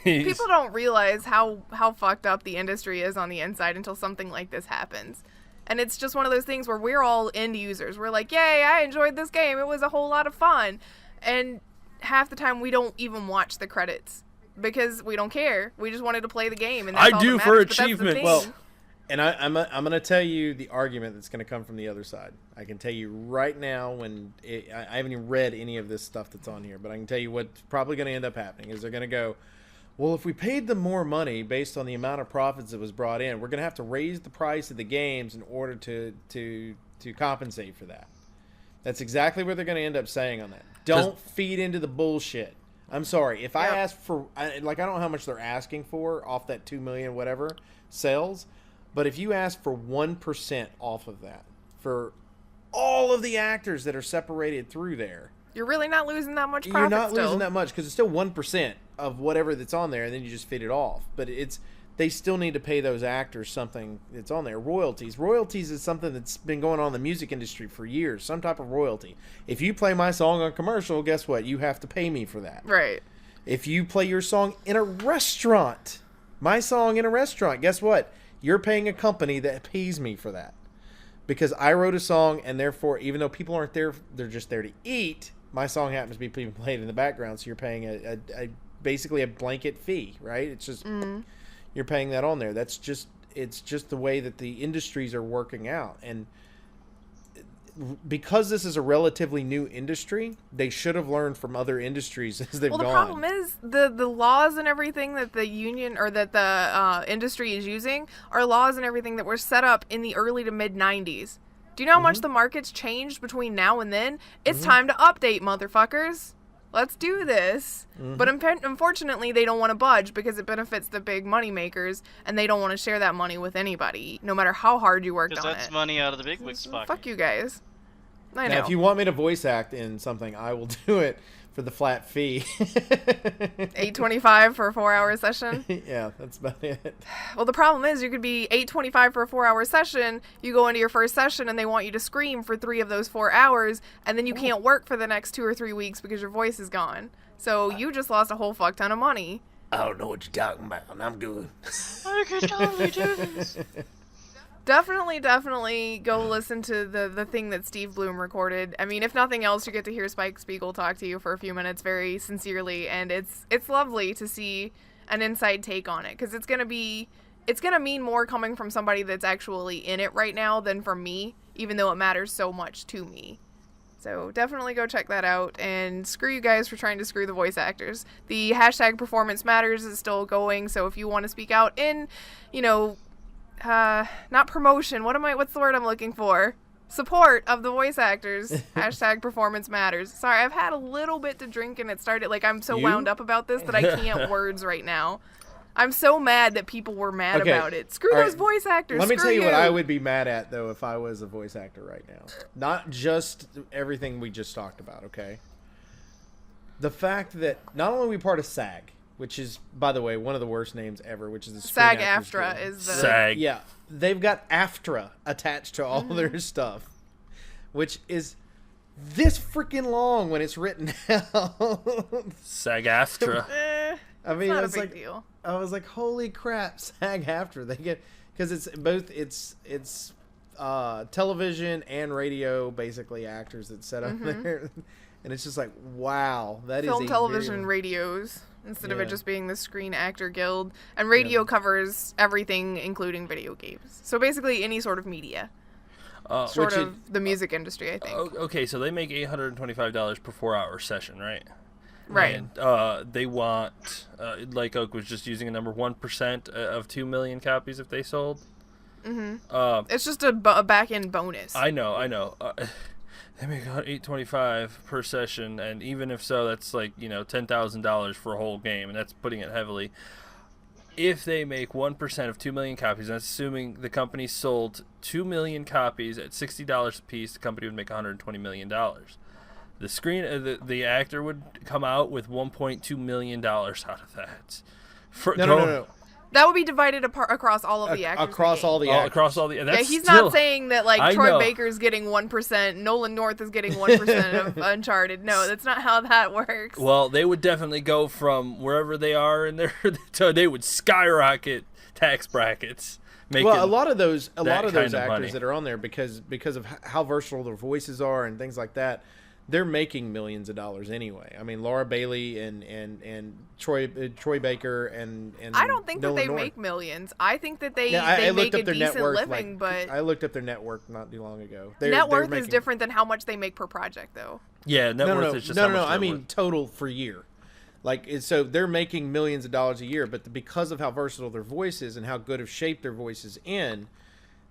People don't realize how fucked up the industry is on the inside until something like this happens. And it's just one of those things where we're all end users. We're like, yay, I enjoyed this game. It was a whole lot of fun. And half the time we don't even watch the credits because we don't care. We just wanted to play the game. And that's I all do that for matters. But that's the achievement. thing. Well, and I'm going to tell you the argument that's going to come from the other side. I can tell you right now I haven't even read any of this stuff that's on here, but I can tell you what's probably going to end up happening is they're going to go, well, if we paid them more money based on the amount of profits that was brought in, we're going to have to raise the price of the games in order to compensate for that. That's exactly what they're going to end up saying on that. Don't feed into the bullshit. I'm sorry. If I ask for, I don't know how much they're asking for off that 2 million whatever sales, but if you ask for 1% off of that, for all of the actors that are separated through there, you're really not losing that much profit. you're not still. losing that much because it's still 1% of whatever that's on there, and then you just feed it off. But they still need to pay those actors something that's on there. Royalties is something that's been going on in the music industry for years, some type of royalty. If you play my song on commercial, guess what? You have to pay me for that. Right. If you play your song in a restaurant, my song in a restaurant, guess what? You're paying a company that pays me for that. Because I wrote a song, and therefore, even though people aren't there, they're just there to eat, my song happens to be being played in the background, so you're paying a basically a blanket fee, right? It's just you're paying that on there. It's just the way that the industries are working out, and because this is a relatively new industry, they should have learned from other industries as they've gone. Well, the problem is the laws and everything that the union or that the industry is using are laws and everything that were set up in the early to mid 90s. Do you know how much the market's changed between now and then? It's time to update, motherfuckers. Let's do this. But unfortunately, they don't want to budge because it benefits the big money makers, and they don't want to share that money with anybody, no matter how hard you worked on it. Because that's money out of the big wigs' pocket. Fuck you guys. I know. Now, if you want me to voice act in something, I will do it for the flat fee. $8.25 for a 4-hour session. Yeah, that's about it. Well, the problem is you could be $8.25 for a 4-hour session. You go into your first session and they want you to scream for 3 of those 4 hours, and then you can't work for the next 2 or 3 weeks because your voice is gone. So you just lost a whole fuck ton of money. I don't know what you're talking about, and I'm good. I could totally do this. Definitely go listen to the thing that Steve Bloom recorded. I mean, if nothing else, you get to hear Spike Spiegel talk to you for a few minutes very sincerely, and it's lovely to see an inside take on it, because it's gonna mean more coming from somebody that's actually in it right now than from me, even though it matters so much to me. So definitely go check that out, and screw you guys for trying to screw the voice actors. The hashtag Performance Matters is still going, so if you want to speak out in, not promotion. What's the word I'm looking for? Support of the voice actors. Hashtag Performance Matters. Sorry, I've had a little bit to drink and it started, I'm so wound up about this that I can't words right now. I'm so mad that people were mad about it. Screw those voice actors. Let me Screw tell you what I would be mad at, though, if I was a voice actor right now. Not just everything we just talked about, okay? The fact that not only are we part of SAG, which is, by the way, one of the worst names ever, which is the SAG-aftra is the... SAG. Yeah. They've got AFTRA attached to all their stuff, which is this freaking long when it's written out. SAG-aftra. I mean, not it's a big deal. I was like, holy crap, SAG-aftra. They get, because it's both, it's television and radio, basically, actors that set up there. And it's just like, wow, that Film, is television, radios, instead of it just being the Screen Actor Guild. And radio covers everything, including video games. So basically any sort of media. Short of the music industry, I think. Okay, so they make $825 per 4-hour session, right? Right. And they want, like Oak was just using a number, 1% of 2 million copies if they sold. Mm-hmm. It's just a back-end bonus. I know. They make $825 per session, and even if so, that's like, $10,000 for a whole game, and that's putting it heavily. If they make 1% of 2 million copies, that's assuming the company sold 2 million copies at $60 a piece, the company would make $120 million. The actor would come out with $1.2 million out of that. No. That would be divided across all of the actors. Across all the actors. Across all the. Yeah, he's not saying that like Troy Baker's getting 1%, Nolan North is getting 1% of Uncharted. No, that's not how that works. Well, they would definitely go from wherever they are in there, so they would skyrocket tax brackets. Well, a lot of those actors money that are on there because of how versatile their voices are and things like that, they're making millions of dollars anyway. I mean, Laura Bailey and Troy Baker and I don't think Nolan that they North make millions. I think that they I make a their decent worth, living, but I looked up their net worth not too long ago. Net worth is different than how much they make per project, though. Yeah, net worth is just how much I mean worth. Total for year. So they're making millions of dollars a year, but because of how versatile their voice is and how good of shape their voice is in,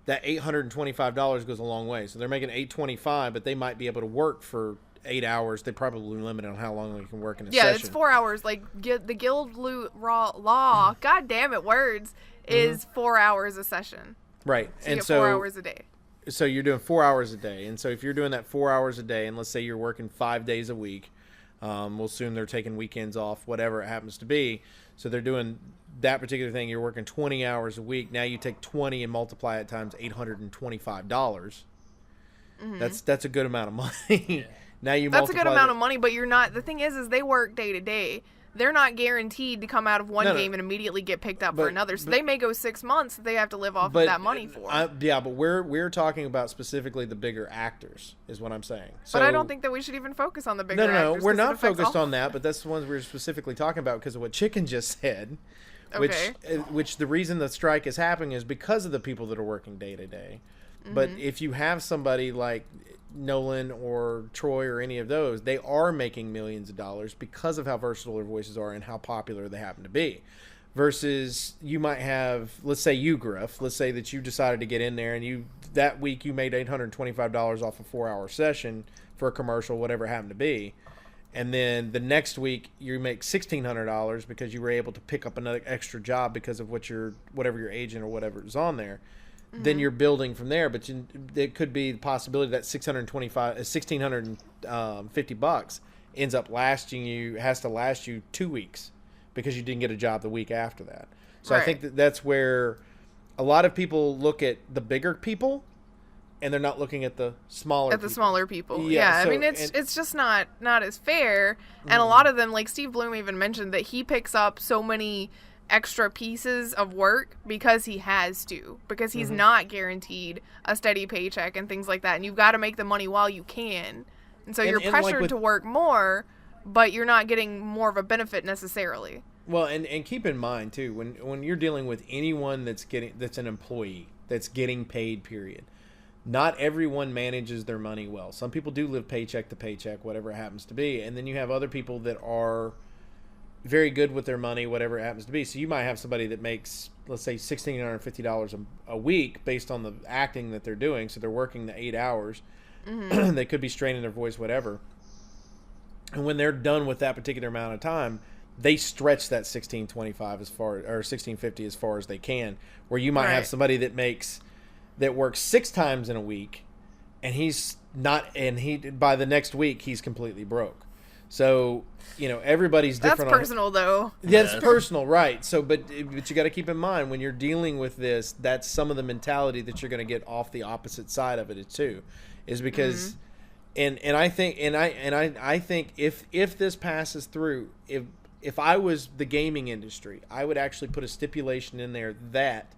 that $825 goes a long way. So they're making $825, but they might be able to work for 8 hours. They probably limit on how long they can work in a session. Yeah, it's 4 hours. Like the guild law, god damn it, words, is 4 hours a session. Right, so you get 4 hours a day. So you're doing 4 hours a day, and so if you're doing that 4 hours a day, and let's say you're working 5 days a week, we'll assume they're taking weekends off, whatever it happens to be. So they're doing that particular thing. You're working 20 hours a week. Now you take 20 and multiply it times $825. Mm-hmm. That's a good amount of money. Now that's a good amount of money, but you're not. The thing is they work day to day. They're not guaranteed to come out of one game and immediately get picked up for another. So they may go 6 months that they have to live off of that money for. But we're talking about specifically the bigger actors, is what I'm saying. So, but I don't think that we should even focus on the bigger actors. No, we're not focused on that. But that's the ones we're specifically talking about because of what Chicken just said. Which the reason the strike is happening is because of the people that are working day to day. But if you have somebody like Nolan or Troy or any of those, they are making millions of dollars because of how versatile their voices are and how popular they happen to be. Versus you might have, let's say you, Griff, let's say that you decided to get in there and that week you made $825 off a 4-hour session for a commercial, whatever it happened to be. And then the next week you make $1,600 because you were able to pick up another extra job because of whatever your agent or whatever is on there. Mm-hmm. Then you're building from there, but it could be the possibility that $1,650 ends up has to last you 2 weeks because you didn't get a job the week after that. So I think that's where a lot of people look at the bigger people, and they're not looking at the smaller people. Yeah, so, I mean it's just not as fair. And a lot of them, like Steve Bloom even mentioned that he picks up so many extra pieces of work because he has to, because he's not guaranteed a steady paycheck and things like that, and you've got to make the money while you can, and so you're pressured to work more, but you're not getting more of a benefit necessarily. Well, and keep in mind too, when you're dealing with anyone that's an employee that's getting paid, period, not everyone manages their money well. Some people do live paycheck to paycheck, whatever it happens to be, and then you have other people that are very good with their money, whatever it happens to be. So you might have somebody that makes, let's say, $1,650 a week based on the acting that they're doing. So they're working the 8 hours. Mm-hmm. They could be straining their voice, whatever. And when they're done with that particular amount of time, they stretch that $1,625 or $1,650 as far as they can. Where you might have somebody that works 6 times in a week, and by the next week he's completely broke. So, everybody's different. That's personal, though. Yeah, it's personal, right. So, but you got to keep in mind when you're dealing with this, that's some of the mentality that you're going to get off the opposite side of it too, is because, and I think if this passes through, if I was the gaming industry, I would actually put a stipulation in there that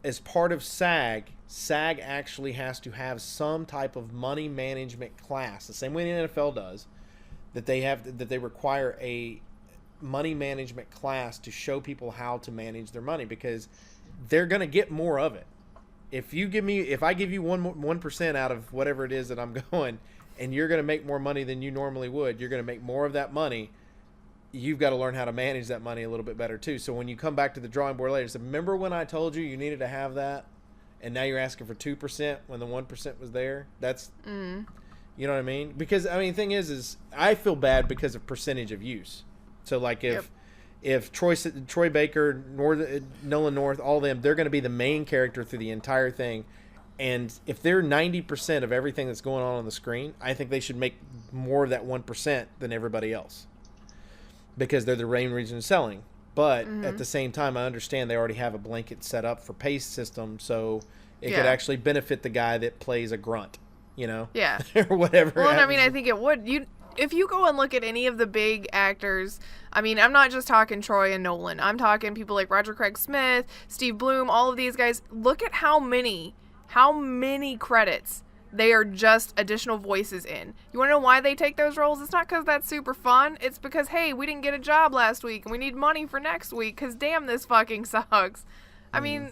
as part of SAG actually has to have some type of money management class, the same way the NFL does. That they require a money management class to show people how to manage their money because they're going to get more of it. if I give you 1% out of whatever it is that I'm going, and you're going to make more money than you normally would, you're going to make more of that money. You've got to learn how to manage that money a little bit better too. So when you come back to the drawing board later, say, remember when I told you needed to have that, and now you're asking for 2% when the 1% was there? That's, you know what I mean? Because I mean, the thing is I feel bad because of percentage of use. So like if Troy Baker, Nolan North, all of them, they're going to be the main character through the entire thing. And if they're 90% of everything that's going on the screen, I think they should make more of that 1% than everybody else, because they're the main reason of selling. But at the same time, I understand they already have a blanket set up for pace system, so it could actually benefit the guy that plays a grunt, you know? Yeah. Or whatever. Well, and I mean, I think it would. If you go and look at any of the big actors, I mean, I'm not just talking Troy and Nolan. I'm talking people like Roger Craig Smith, Steve Bloom, all of these guys. Look at how many credits they are just additional voices in. You want to know why they take those roles? It's not because that's super fun. It's because, hey, we didn't get a job last week and we need money for next week because damn, this fucking sucks. I mean,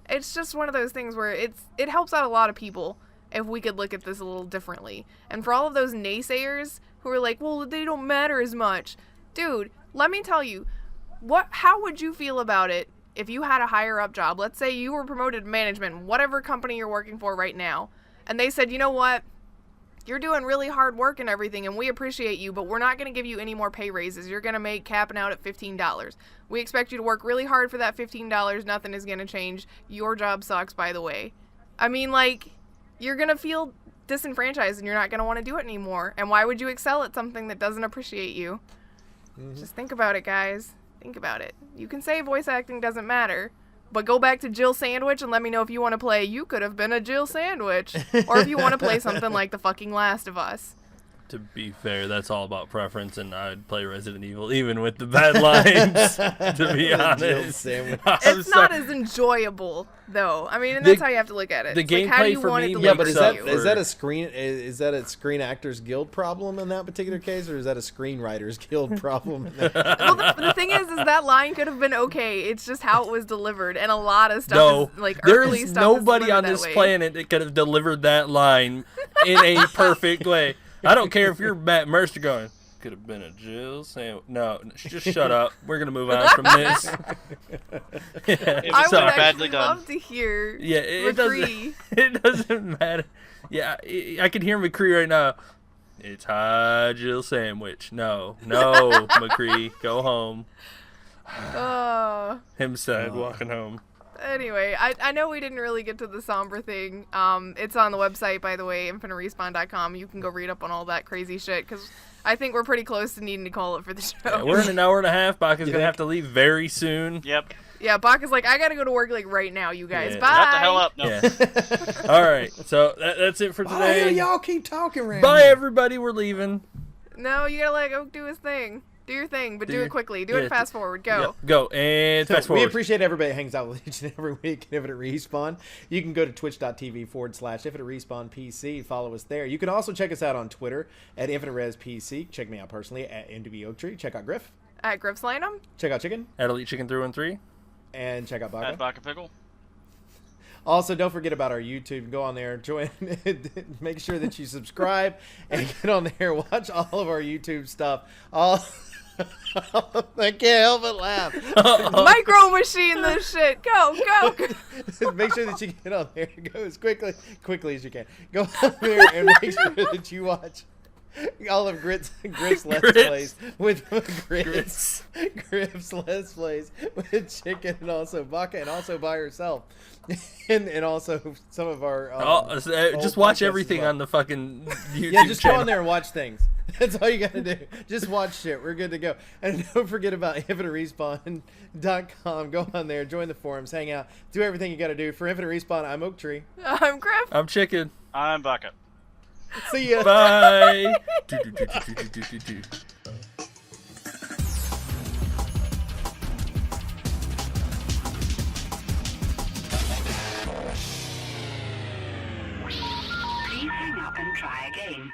it's just one of those things where it helps out a lot of people if we could look at this a little differently. And for all of those naysayers who are like, well, they don't matter as much. Dude, let me tell you, how would you feel about it if you had a higher up job? Let's say you were promoted to management, whatever company you're working for right now, and they said, you know what, you're doing really hard work and everything, and we appreciate you, but we're not going to give you any more pay raises. You're going to make capping out at $15. We expect you to work really hard for that $15. Nothing is going to change. Your job sucks, by the way. I mean, like, you're going to feel disenfranchised and you're not going to want to do it anymore. And why would you excel at something that doesn't appreciate you? Just think about it, guys. Think about it. You can say voice acting doesn't matter, but go back to Jill Sandwich and let me know if you want to play You Could Have Been a Jill Sandwich, or if you want to play something like The fucking Last of Us. To be fair, that's all about preference, and I'd play Resident Evil even with the bad lines, to be honest. It's not as enjoyable, though. I mean, and that's how you have to look at it. The gameplay like, how do you for want me, it to Yeah, look but for is that a Screen Actors Guild problem in that particular case, or is that a Screenwriters Guild problem? Well, the thing is that line could have been okay. It's just how it was delivered, and a lot of stuff is, like, early there's stuff nobody is on that this way. planet that could have delivered that line in a perfect way. I don't care if you're Matt Mercer going, could have been a Jill sandwich. No, just shut up. We're going to move on from this. I would badly actually done. love to hear it doesn't matter. Yeah, I can hear McCree right now. It's hi, Jill sandwich. No, McCree, go home. Him sad, walking home. Anyway, I know we didn't really get to the somber thing. It's on the website, by the way, infiniterespawn.com. You can go read up on all that crazy shit, because I think we're pretty close to needing to call it for the show. Yeah, we're in an hour and a half. Baka's going to have to leave very soon. Yep. Yeah, Baka's like, I got to go to work like right now, you guys. Yeah. Bye. Shut the hell up. No. Yeah. All right, so that's it for today. Why y'all keep talking around? Bye, everybody. We're leaving. No, you got to let Oak do his thing. Do your thing, but do it quickly. Do it fast forward. Go. Yeah, go. And fast forward. We appreciate everybody that hangs out with each and every week at Infinite Respawn. You can go to twitch.tv/Infinite Respawn PC. Follow us there. You can also check us out on Twitter at Infinite Res PC. Check me out personally at NW Oak Tree. Check out Griff. At Griff Slanum. Check out Chicken. At Elite Chicken 313. And check out Baka. At Baka Pickle. Also, don't forget about our YouTube. Go on there, join, make sure that you subscribe, and get on there. Watch all of our YouTube stuff. I can't help but laugh. Micro Machine this shit. Go. Make sure that you get on there. Go as quickly as you can. Go on there and make sure that you watch all of Griff's Let's Plays with Griff's Let's Plays with Chicken, and also Baka, and also by herself, and also some of our just watch everything on the fucking YouTube yeah, just channel. go on there and watch things. That's all you gotta do. Just watch shit. We're good to go. And don't forget about InfiniteRespawn.com. Go on there, join the forums, hang out, do everything you gotta do. For Infinite Respawn, I'm Oak Tree. I'm Griff. I'm Chicken. I'm Baka. See ya. Bye. Please hang up and try again.